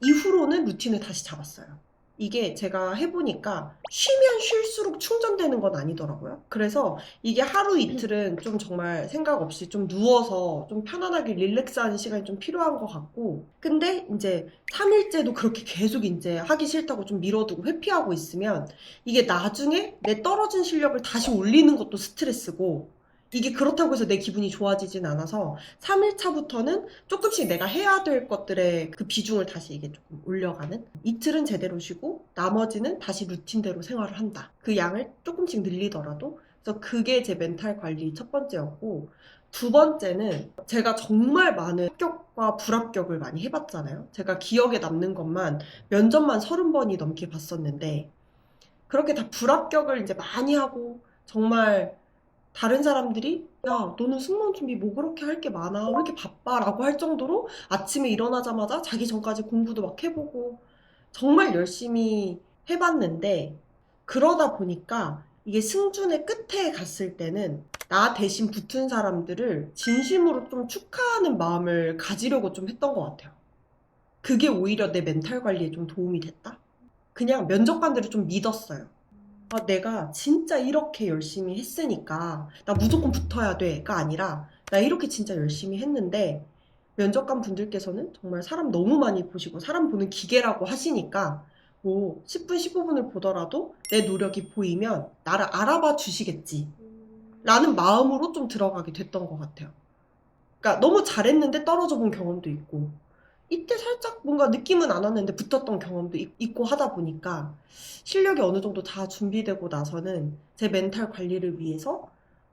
이후로는 루틴을 다시 잡았어요. 이게 제가 해보니까 쉬면 쉴수록 충전되는 건 아니더라고요. 그래서 이게 하루 이틀은 좀 정말 생각 없이 좀 누워서 좀 편안하게 릴렉스하는 시간이 좀 필요한 것 같고, 근데 이제 3일째도 그렇게 계속 이제 하기 싫다고 좀 미뤄두고 회피하고 있으면 이게 나중에 내 떨어진 실력을 다시 올리는 것도 스트레스고, 이게 그렇다고 해서 내 기분이 좋아지진 않아서 3일차부터는 조금씩 내가 해야 될 것들의 그 비중을 다시 이게 조금 올려가는, 이틀은 제대로 쉬고 나머지는 다시 루틴대로 생활을 한다. 그 양을 조금씩 늘리더라도. 그래서 그게 제 멘탈 관리 첫 번째였고, 두 번째는 제가 정말 많은 합격과 불합격을 많이 해봤잖아요. 제가 기억에 남는 것만 면접만 30번이 넘게 봤었는데 그렇게 다 불합격을 이제 많이 하고 정말 다른 사람들이 야, 너는 승무원 준비 뭐 그렇게 할 게 많아? 왜 이렇게 바빠? 라고 할 정도로 아침에 일어나자마자 자기 전까지 공부도 막 해보고 정말 열심히 해봤는데, 그러다 보니까 이게 승준의 끝에 갔을 때는 나 대신 붙은 사람들을 진심으로 좀 축하하는 마음을 가지려고 좀 했던 것 같아요. 그게 오히려 내 멘탈 관리에 좀 도움이 됐다? 그냥 면접관들을 좀 믿었어요. 내가 진짜 이렇게 열심히 했으니까 나 무조건 붙어야 돼가 아니라 나 이렇게 진짜 열심히 했는데 면접관 분들께서는 정말 사람 너무 많이 보시고 사람 보는 기계라고 하시니까 뭐 10분, 15분을 보더라도 내 노력이 보이면 나를 알아봐 주시겠지 라는 마음으로 좀 들어가게 됐던 것 같아요. 그러니까 너무 잘했는데 떨어져 본 경험도 있고 이때 살짝 뭔가 느낌은 안 왔는데 붙었던 경험도 있고 하다 보니까 실력이 어느 정도 다 준비되고 나서는 제 멘탈 관리를 위해서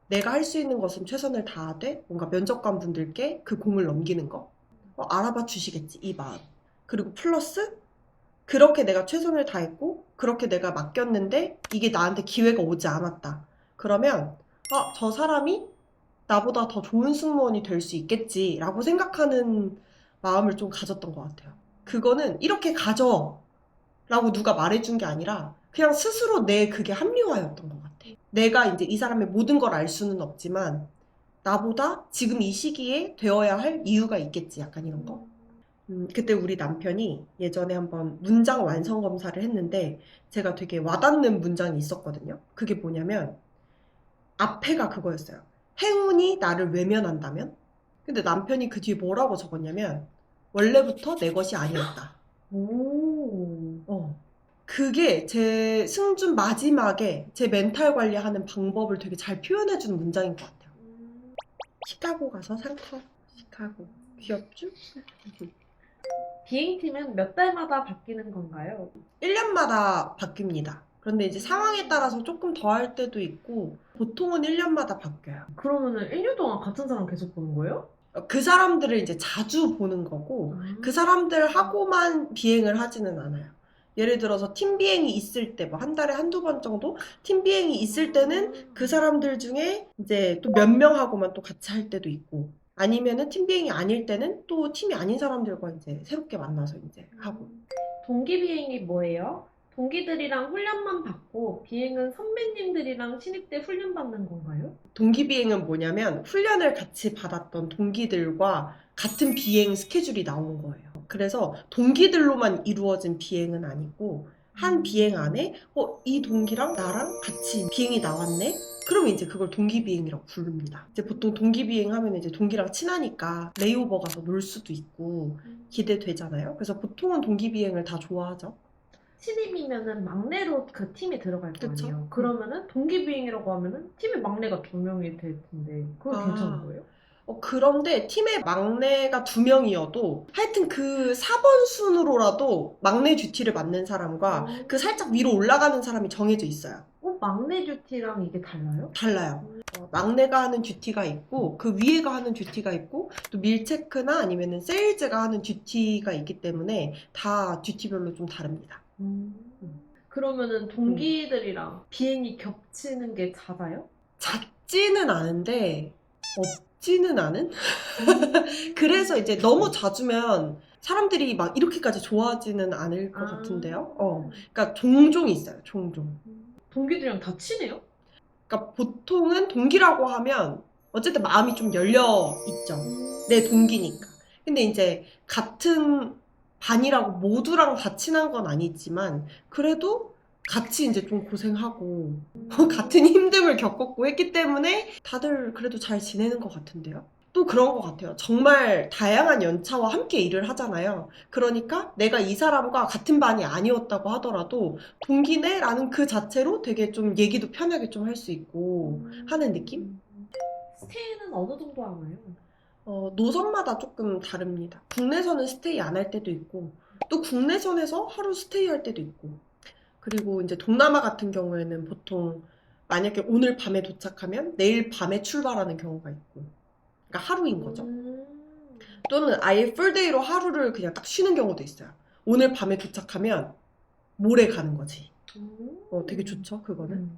내가 할 수 있는 것은 최선을 다하되 뭔가 면접관 분들께 그 공을 넘기는 거, 알아봐 주시겠지 이 마음, 그리고 플러스 그렇게 내가 최선을 다했고 그렇게 내가 맡겼는데 이게 나한테 기회가 오지 않았다. 그러면 저 사람이 나보다 더 좋은 승무원이 될 수 있겠지라고 생각하는 마음을 좀 가졌던 것 같아요. 그거는 이렇게 가져 라고 누가 말해준 게 아니라 그냥 스스로 내 그게 합리화였던 것 같아. 내가 이제 이 사람의 모든 걸 알 수는 없지만 나보다 지금 이 시기에 되어야 할 이유가 있겠지. 약간 이런 거. 그때 우리 남편이 예전에 한번 문장 완성 검사를 했는데 제가 되게 와닿는 문장이 있었거든요. 그게 뭐냐면 앞에가 그거였어요. 행운이 나를 외면한다면? 근데 남편이 그 뒤에 뭐라고 적었냐면 원래부터 내 것이 아니었다. 오. 그게 제 승준 마지막에 제 멘탈 관리하는 방법을 되게 잘 표현해주는 문장인 것 같아요. 시카고 가서 상 타. 시카고. 귀엽죠? 비행팀은 몇 달마다 바뀌는 건가요? 1년마다 바뀝니다. 그런데 이제 상황에 따라서 조금 더 할 때도 있고 보통은 1년마다 바뀌어요. 그러면은 1년 동안 같은 사람 계속 보는 거예요? 그 사람들을 이제 자주 보는 거고 그 사람들하고만 비행을 하지는 않아요. 예를 들어서 팀 비행이 있을 때, 뭐 한 달에 한두 번 정도 팀 비행이 있을 때는 그 사람들 중에 이제 또 몇 명하고만 또 같이 할 때도 있고 아니면은 팀 비행이 아닐 때는 또 팀이 아닌 사람들과 이제 새롭게 만나서 이제 하고. 동기 비행이 뭐예요? 동기들이랑 훈련만 받고 비행은 선배님들이랑 신입 때 훈련 받는 건가요? 동기 비행은 뭐냐면 훈련을 같이 받았던 동기들과 같은 비행 스케줄이 나오는 거예요. 그래서 동기들로만 이루어진 비행은 아니고 한 비행 안에 이 동기랑 나랑 같이 비행이 나왔네? 그러면 이제 그걸 동기 비행이라고 부릅니다. 이제 보통 동기 비행 하면 이제 동기랑 친하니까 레이오버 가서 놀 수도 있고 기대되잖아요. 그래서 보통은 동기 비행을 다 좋아하죠. 신입이면은 막내로 그 팀에 들어갈 거 그쵸? 아니에요? 그러면은 동기 비행이라고 하면은 팀에 막내가 2명이 될 텐데 그거 아. 괜찮은 거예요? 그런데 팀의 막내가 2명이어도 하여튼 그 4번 순으로라도 막내 듀티를 맡는 사람과 그 살짝 위로 올라가는 사람이 정해져 있어요. 막내 듀티랑 이게 달라요? 달라요. 막내가 하는 듀티가 있고 그 위에가 하는 듀티가 있고 또 밀체크나 아니면은 세일즈가 하는 듀티가 있기 때문에 다 듀티별로 좀 다릅니다. 그러면은 동기들이랑 비행이 겹치는 게 잦아요? 잦지는 않은데 없지는 않은? 그래서 이제 너무 잦으면 사람들이 막 이렇게까지 좋아하지는 않을 것 같은데요. 그러니까 종종 있어요. 종종. 동기들이랑 다 친해요? 그러니까 보통은 동기라고 하면 어쨌든 마음이 좀 열려 있죠. 내 동기니까. 근데 이제 같은 반이라고 모두랑 다 친한 건 아니지만 그래도 같이 이제 좀 고생하고 같은 힘듦을 겪었고 했기 때문에 다들 그래도 잘 지내는 것 같은데요. 또 그런 것 같아요. 정말 다양한 연차와 함께 일을 하잖아요. 그러니까 내가 이 사람과 같은 반이 아니었다고 하더라도 동기네? 라는 그 자체로 되게 좀 얘기도 편하게 좀 할 수 있고 하는 느낌? 스테이는 어느 정도 하나요? 노선마다 조금 다릅니다. 국내선은 스테이 안 할 때도 있고 또 국내선에서 하루 스테이 할 때도 있고 그리고 이제 동남아 같은 경우에는 보통 만약에 오늘 밤에 도착하면 내일 밤에 출발하는 경우가 있고 그러니까 하루인 거죠. 또는 아예 풀데이로 하루를 그냥 딱 쉬는 경우도 있어요. 오늘 밤에 도착하면 모레 가는 거지. 되게 좋죠, 그거는.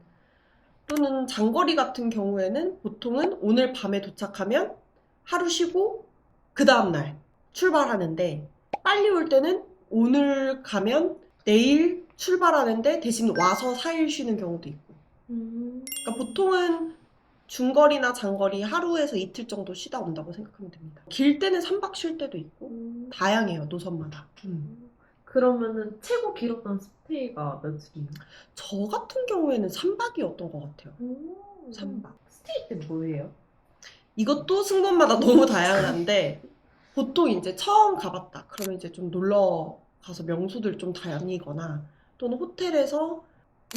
또는 장거리 같은 경우에는 보통은 오늘 밤에 도착하면 하루 쉬고 그 다음날 출발하는데 빨리 올 때는 오늘 가면 내일 출발하는데 대신 와서 4일 쉬는 경우도 있고. 그러니까 보통은 중거리나 장거리 하루에서 이틀 정도 쉬다 온다고 생각하면 됩니다. 길 때는 3박 쉴 때도 있고 다양해요, 노선마다. 그러면은 최고 길었던 스테이가 며칠이에요? 저 같은 경우에는 3박이었던 것 같아요. 3박. 스테이 때 뭐예요? 이것도 승무원마다 너무 다양한데 보통 이제 처음 가봤다. 그러면 이제 좀 놀러 가서 명소들 좀 다니거나 또는 호텔에서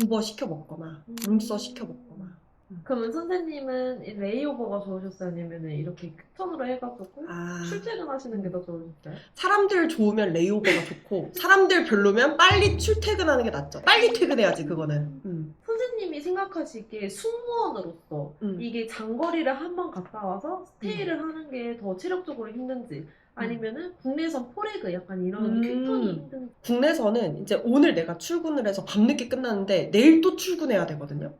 우버 시켜 먹거나 룸서 시켜 먹거나. 그러면 선생님은 레이오버가 좋으셨어요? 아니면 이렇게 턴으로 해가지고 출퇴근하시는 게 더 좋으셨어요? 사람들 좋으면 레이오버가 좋고 사람들 별로면 빨리 출퇴근하는 게 낫죠. 빨리 퇴근해야지 그거는. 선생님이 생각하시기에 승무원으로서 이게 장거리를 한 번 갔다 와서 스테이를 하는 게 더 체력적으로 힘든지 아니면은 국내선 포레그 약간 이런 큐톤이 힘든. 국내선은 이제 오늘 내가 출근을 해서 밤늦게 끝났는데 내일 또 출근해야 되거든요.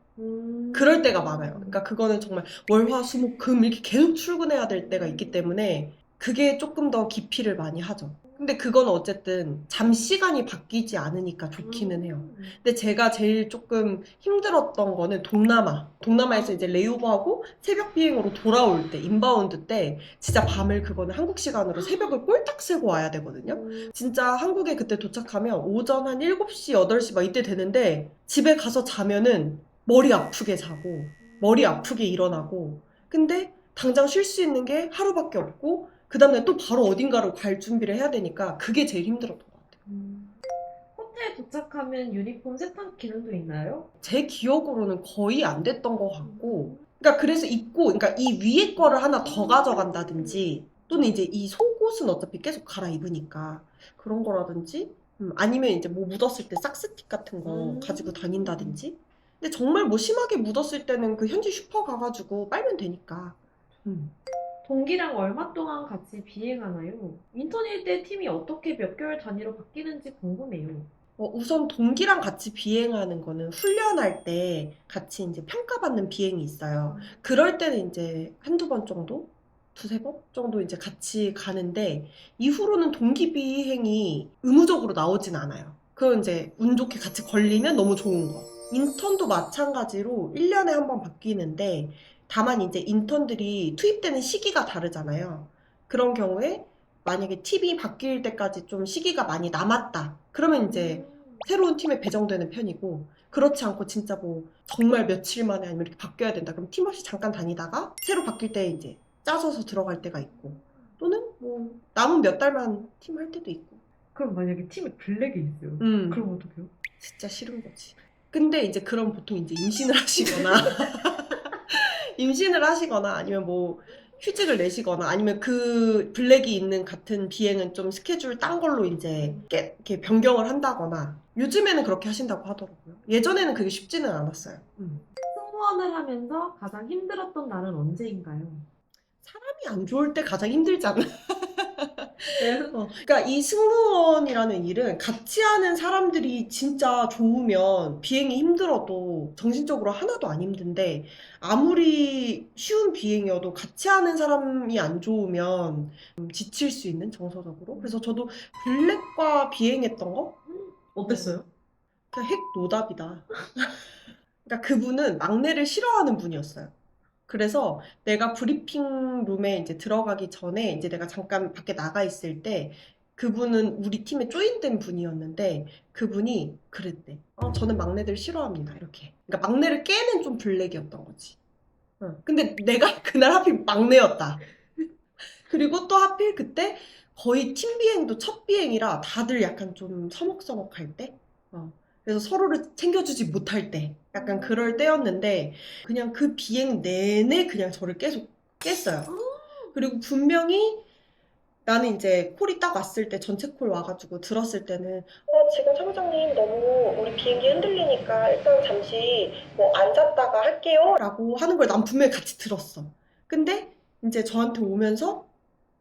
그럴 때가 많아요. 그러니까 그거는 정말 월, 화, 수, 목, 금 이렇게 계속 출근해야 될 때가 있기 때문에 그게 조금 더 기피를 많이 하죠. 근데 그건 어쨌든 잠시간이 바뀌지 않으니까 좋기는 해요. 근데 제가 제일 조금 힘들었던 거는 동남아. 동남아에서 이제 레이오버하고 새벽 비행으로 돌아올 때, 인바운드 때 진짜 밤을 그거는 한국 시간으로 새벽을 꼴딱 새고 와야 되거든요. 진짜 한국에 그때 도착하면 오전 한 7시, 8시 막 이때 되는데 집에 가서 자면은 머리 아프게 자고 머리 아프게 일어나고 근데 당장 쉴 수 있는 게 하루밖에 없고 그 다음날 또 바로 어딘가로 갈 준비를 해야 되니까 그게 제일 힘들었던 것 같아요. 호텔 도착하면 유니폼 세탁 기능도 있나요? 제 기억으로는 거의 안 됐던 것 같고 그러니까 그래서 입고 그러니까 이 위에 거를 하나 더 가져간다든지 또는 이제 이 속옷은 어차피 계속 갈아입으니까 그런 거라든지 아니면 이제 뭐 묻었을 때 싹스틱 같은 거 가지고 다닌다든지 근데 정말 뭐 심하게 묻었을 때는 그 현지 슈퍼 가가지고 빨면 되니까 동기랑 얼마 동안 같이 비행하나요? 인턴일 때 팀이 어떻게 몇 개월 단위로 바뀌는지 궁금해요. 우선 동기랑 같이 비행하는 거는 훈련할 때 같이 이제 평가받는 비행이 있어요. 그럴 때는 이제 한두 번 정도? 두세 번 정도 이제 같이 가는데, 이후로는 동기 비행이 의무적으로 나오진 않아요. 그건 이제 운 좋게 같이 걸리면 너무 좋은 거. 인턴도 마찬가지로 1년에 한 번 바뀌는데, 다만 이제 인턴들이 투입되는 시기가 다르잖아요. 그런 경우에 만약에 팀이 바뀔 때까지 좀 시기가 많이 남았다. 그러면 이제 새로운 팀에 배정되는 편이고 그렇지 않고 진짜 뭐 정말 며칠 만에 아니면 이렇게 바뀌어야 된다. 그럼 팀 없이 잠깐 다니다가 새로 바뀔 때 이제 짜져서 들어갈 때가 있고 또는 뭐 남은 몇 달만 팀 할 때도 있고 그럼 만약에 팀에 블랙이 있어요. 그럼 어떡해요? 진짜 싫은 거지. 근데 이제 그럼 보통 이제 임신을 하시거나 임신을 하시거나 아니면 뭐 휴직을 내시거나 아니면 그 블랙이 있는 같은 비행은 좀 스케줄 딴 걸로 이제 이렇게 변경을 한다거나 요즘에는 그렇게 하신다고 하더라고요. 예전에는 그게 쉽지는 않았어요. 승무원을 하면서 가장 힘들었던 날은 언제인가요? 사람이 안 좋을 때 가장 힘들잖아. 그러니까 이 승무원이라는 일은 같이 하는 사람들이 진짜 좋으면 비행이 힘들어도 정신적으로 하나도 안 힘든데 아무리 쉬운 비행이어도 같이 하는 사람이 안 좋으면 지칠 수 있는 정서적으로. 그래서 저도 블랙과 비행했던 거? 어땠어요? 그냥 핵 노답이다. 그러니까 그분은 막내를 싫어하는 분이었어요. 그래서 내가 브리핑 룸에 이제 들어가기 전에 이제 내가 잠깐 밖에 나가 있을 때 그분은 우리 팀에 조인된 분이었는데 그분이 그랬대. 저는 막내들 싫어합니다. 이렇게. 그러니까 막내를 깨는 좀 블랙이었던 거지. 근데 내가 그날 하필 막내였다. 그리고 또 하필 그때 거의 팀 비행도 첫 비행이라 다들 약간 좀 서먹서먹할 때? 그래서 서로를 챙겨주지 못할 때 약간 그럴 때였는데 그냥 그 비행 내내 그냥 저를 계속 깼어요. 그리고 분명히 나는 이제 콜이 딱 왔을 때 전체 콜 와가지고 들었을 때는 지금 사무장님 너무 우리 비행기 흔들리니까 일단 잠시 뭐 앉았다가 할게요 라고 하는 걸 난 분명히 같이 들었어. 근데 이제 저한테 오면서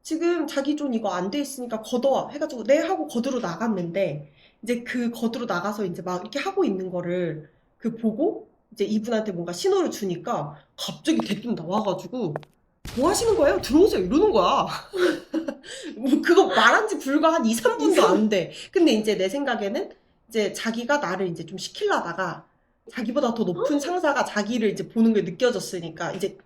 지금 자기 존 이거 안 돼 있으니까 걷어와 해가지고 네 하고 거들어 나갔는데 이제 그 거들어 나가서 이제 막 이렇게 하고 있는 거를 그 보고 이제 이분한테 뭔가 신호를 주니까 갑자기 대뜸 나와가지고 뭐 하시는 거예요? 들어오세요 이러는 거야. 뭐 그거 말한 지 불과 한 2, 3분도 안 돼. 근데 이제 내 생각에는 이제 자기가 나를 이제 좀 시키려다가 자기보다 더 높은 상사가 자기를 이제 보는 게 느껴졌으니까 이제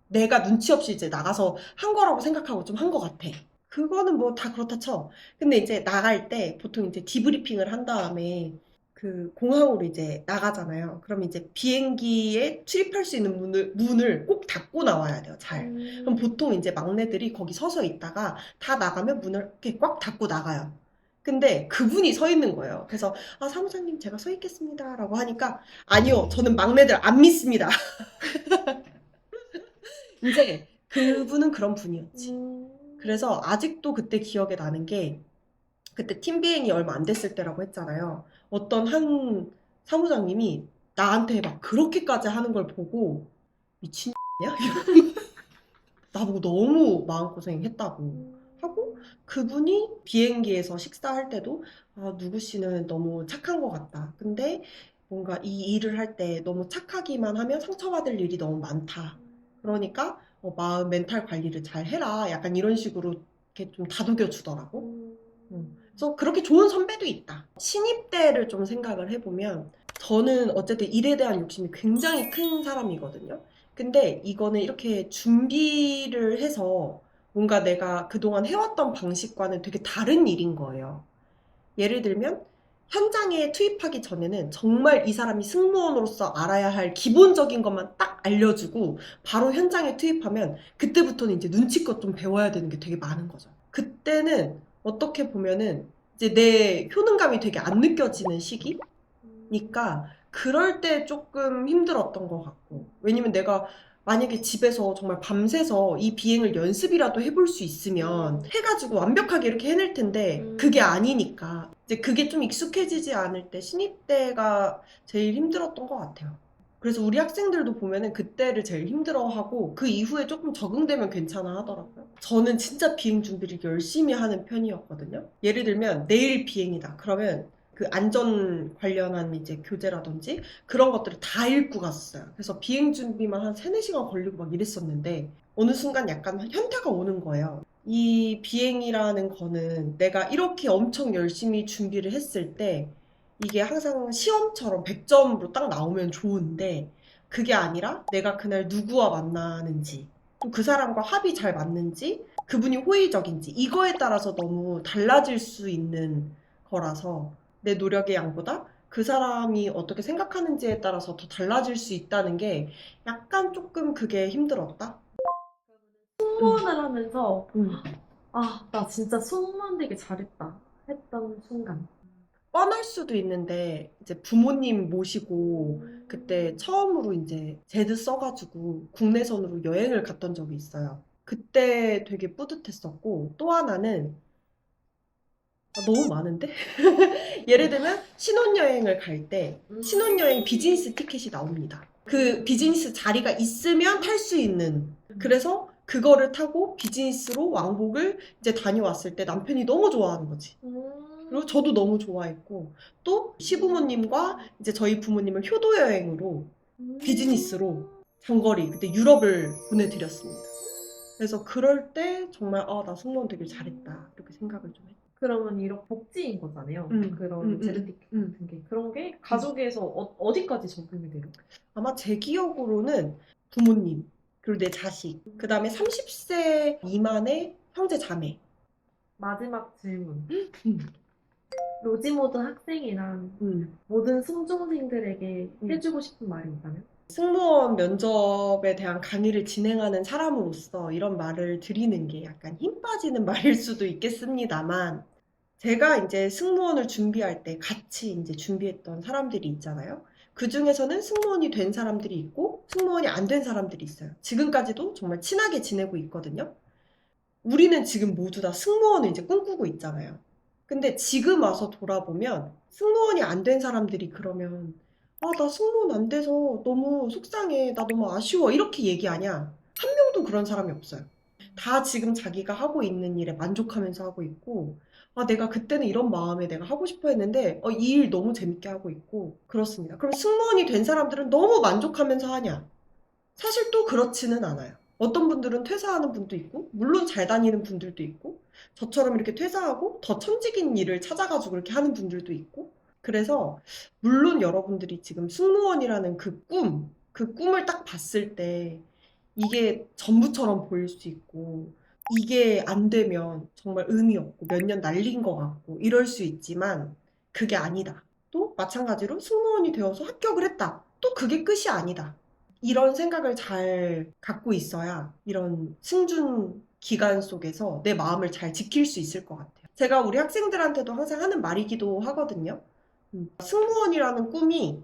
내가 눈치 없이 이제 나가서 한 거라고 생각하고 좀 한 것 같아. 그거는 뭐 다 그렇다 쳐. 근데 이제 나갈 때 보통 이제 디브리핑을 한 다음에 그 공항으로 이제 나가잖아요. 그럼 이제 비행기에 출입할 수 있는 문을 꼭 닫고 나와야 돼요, 잘. 그럼 보통 이제 막내들이 거기 서서 있다가 다 나가면 문을 이렇게 꽉 닫고 나가요. 근데 그분이 서 있는 거예요. 그래서 사무장님 제가 서 있겠습니다 라고 하니까 아니요 저는 막내들 안 믿습니다. 이제 그분은 그런 분이었지. 그래서 아직도 그때 기억에 나는 게 그때 팀 비행이 얼마 안 됐을 때라고 했잖아요. 어떤 한 사무장님이 나한테 막 그렇게까지 하는 걸 보고 미친년이야? 나보고 너무 마음고생 했다고. 하고 그분이 비행기에서 식사할 때도 누구 씨는 너무 착한 것 같다. 근데 뭔가 이 일을 할 때 너무 착하기만 하면 상처받을 일이 너무 많다. 그러니까 마음 멘탈 관리를 잘 해라. 약간 이런 식으로 이렇게 좀 다독여 주더라고. 그래서 그렇게 좋은 선배도 있다. 신입 때를 좀 생각을 해보면 저는 어쨌든 일에 대한 욕심이 굉장히 큰 사람이거든요. 근데 이거는 이렇게 준비를 해서 뭔가 내가 그동안 해왔던 방식과는 되게 다른 일인 거예요. 예를 들면 현장에 투입하기 전에는 정말 이 사람이 승무원으로서 알아야 할 기본적인 것만 딱 알려주고 바로 현장에 투입하면 그때부터는 이제 눈치껏 좀 배워야 되는 게 되게 많은 거죠. 그때는 어떻게 보면은 이제 내 효능감이 되게 안 느껴지는 시기니까 그럴 때 조금 힘들었던 것 같고 왜냐면 내가 만약에 집에서 정말 밤새서 이 비행을 연습이라도 해볼 수 있으면 해가지고 완벽하게 이렇게 해낼 텐데 그게 아니니까 이제 그게 좀 익숙해지지 않을 때 신입 때가 제일 힘들었던 것 같아요. 그래서 우리 학생들도 보면은 그때를 제일 힘들어하고 그 이후에 조금 적응되면 괜찮아 하더라고요. 저는 진짜 비행 준비를 열심히 하는 편이었거든요. 예를 들면 내일 비행이다. 그러면 그 안전 관련한 이제 교재라든지 그런 것들을 다 읽고 갔어요. 그래서 비행 준비만 한 3, 4시간 걸리고 막 이랬었는데 어느 순간 약간 현타가 오는 거예요. 이 비행이라는 거는 내가 이렇게 엄청 열심히 준비를 했을 때 이게 항상 시험처럼 100점으로 딱 나오면 좋은데 그게 아니라 내가 그날 누구와 만나는지 또 그 사람과 합이 잘 맞는지 그분이 호의적인지 이거에 따라서 너무 달라질 수 있는 거라서 내 노력의 양보다 그 사람이 어떻게 생각하는지에 따라서 더 달라질 수 있다는 게 약간 조금 그게 힘들었다? 승무원을 하면서 음. 나 진짜 승무원 되게 잘했다 했던 순간. 뻔할 수도 있는데 이제 부모님 모시고 그때 처음으로 이제 제드 써가지고 국내선으로 여행을 갔던 적이 있어요. 그때 되게 뿌듯했었고 또 하나는 너무 많은데? 예를 들면 신혼여행을 갈 때 신혼여행 비즈니스 티켓이 나옵니다. 그 비즈니스 자리가 있으면 탈 수 있는 그래서 그거를 타고 비즈니스로 왕복을 이제 다녀왔을 때 남편이 너무 좋아하는 거지. 그리고 저도 너무 좋아했고 또 시부모님과 이제 저희 부모님을 효도 여행으로 비즈니스로 장거리 그때 유럽을 보내드렸습니다. 그래서 그럴 때 정말 나 승무원 되게 잘했다 이렇게 생각을 좀 했죠. 그러면 이런 복지인 거잖아요. 그런 제르티켓 음. 같은 게. 그런 게 가족에서 어디까지 적용이 돼요? 아마 제 기억으로는 부모님 그리고 내 자식 그 다음에 30세 미만의 형제 자매 마지막 질문. 음. 로지모드 학생이랑 모든 승종생들에게 해주고 싶은 말이 있다면? 승무원 면접에 대한 강의를 진행하는 사람으로서 이런 말을 드리는 게 약간 힘 빠지는 말일 수도 있겠습니다만, 제가 이제 승무원을 준비할 때 같이 이제 준비했던 사람들이 있잖아요. 그 중에서는 승무원이 된 사람들이 있고, 승무원이 안 된 사람들이 있어요. 지금까지도 정말 친하게 지내고 있거든요. 우리는 지금 모두 다 승무원을 이제 꿈꾸고 있잖아요. 근데 지금 와서 돌아보면 승무원이 안 된 사람들이 그러면 나 승무원 안 돼서 너무 속상해. 나 너무 아쉬워. 이렇게 얘기하냐? 한 명도 그런 사람이 없어요. 다 지금 자기가 하고 있는 일에 만족하면서 하고 있고 내가 그때는 이런 마음에 내가 하고 싶어 했는데 이 일 너무 재밌게 하고 있고 그렇습니다. 그럼 승무원이 된 사람들은 너무 만족하면서 하냐? 사실 또 그렇지는 않아요. 어떤 분들은 퇴사하는 분도 있고, 물론 잘 다니는 분들도 있고, 저처럼 이렇게 퇴사하고 더 천직인 일을 찾아가지고 이렇게 하는 분들도 있고, 그래서, 물론 여러분들이 지금 승무원이라는 그 꿈을 딱 봤을 때, 이게 전부처럼 보일 수 있고, 이게 안 되면 정말 의미 없고, 몇 년 날린 것 같고, 이럴 수 있지만, 그게 아니다. 또, 마찬가지로 승무원이 되어서 합격을 했다. 또 그게 끝이 아니다. 이런 생각을 잘 갖고 있어야 이런 승준 기간 속에서 내 마음을 잘 지킬 수 있을 것 같아요. 제가 우리 학생들한테도 항상 하는 말이기도 하거든요. 승무원이라는 꿈이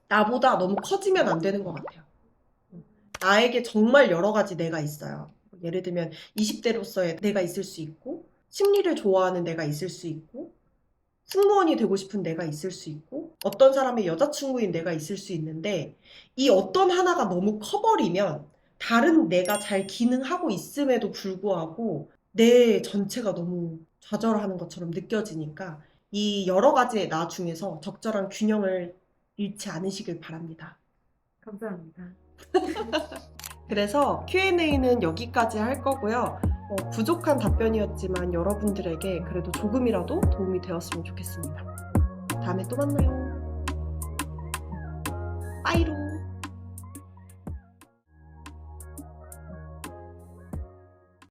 나보다 너무 커지면 안 되는 것 같아요. 나에게 정말 여러 가지 내가 있어요. 예를 들면 20대로서의 내가 있을 수 있고 심리를 좋아하는 내가 있을 수 있고 승무원이 되고 싶은 내가 있을 수 있고 어떤 사람의 여자친구인 내가 있을 수 있는데 이 어떤 하나가 너무 커버리면 다른 내가 잘 기능하고 있음에도 불구하고 내 전체가 너무 좌절하는 것처럼 느껴지니까 이 여러 가지의 나 중에서 적절한 균형을 잃지 않으시길 바랍니다. 감사합니다. 그래서 Q&A는 여기까지 할 거고요. 부족한 답변이었지만 여러분들에게 그래도 조금이라도 도움이 되었으면 좋겠습니다. 다음에 또 만나요. 빠이로!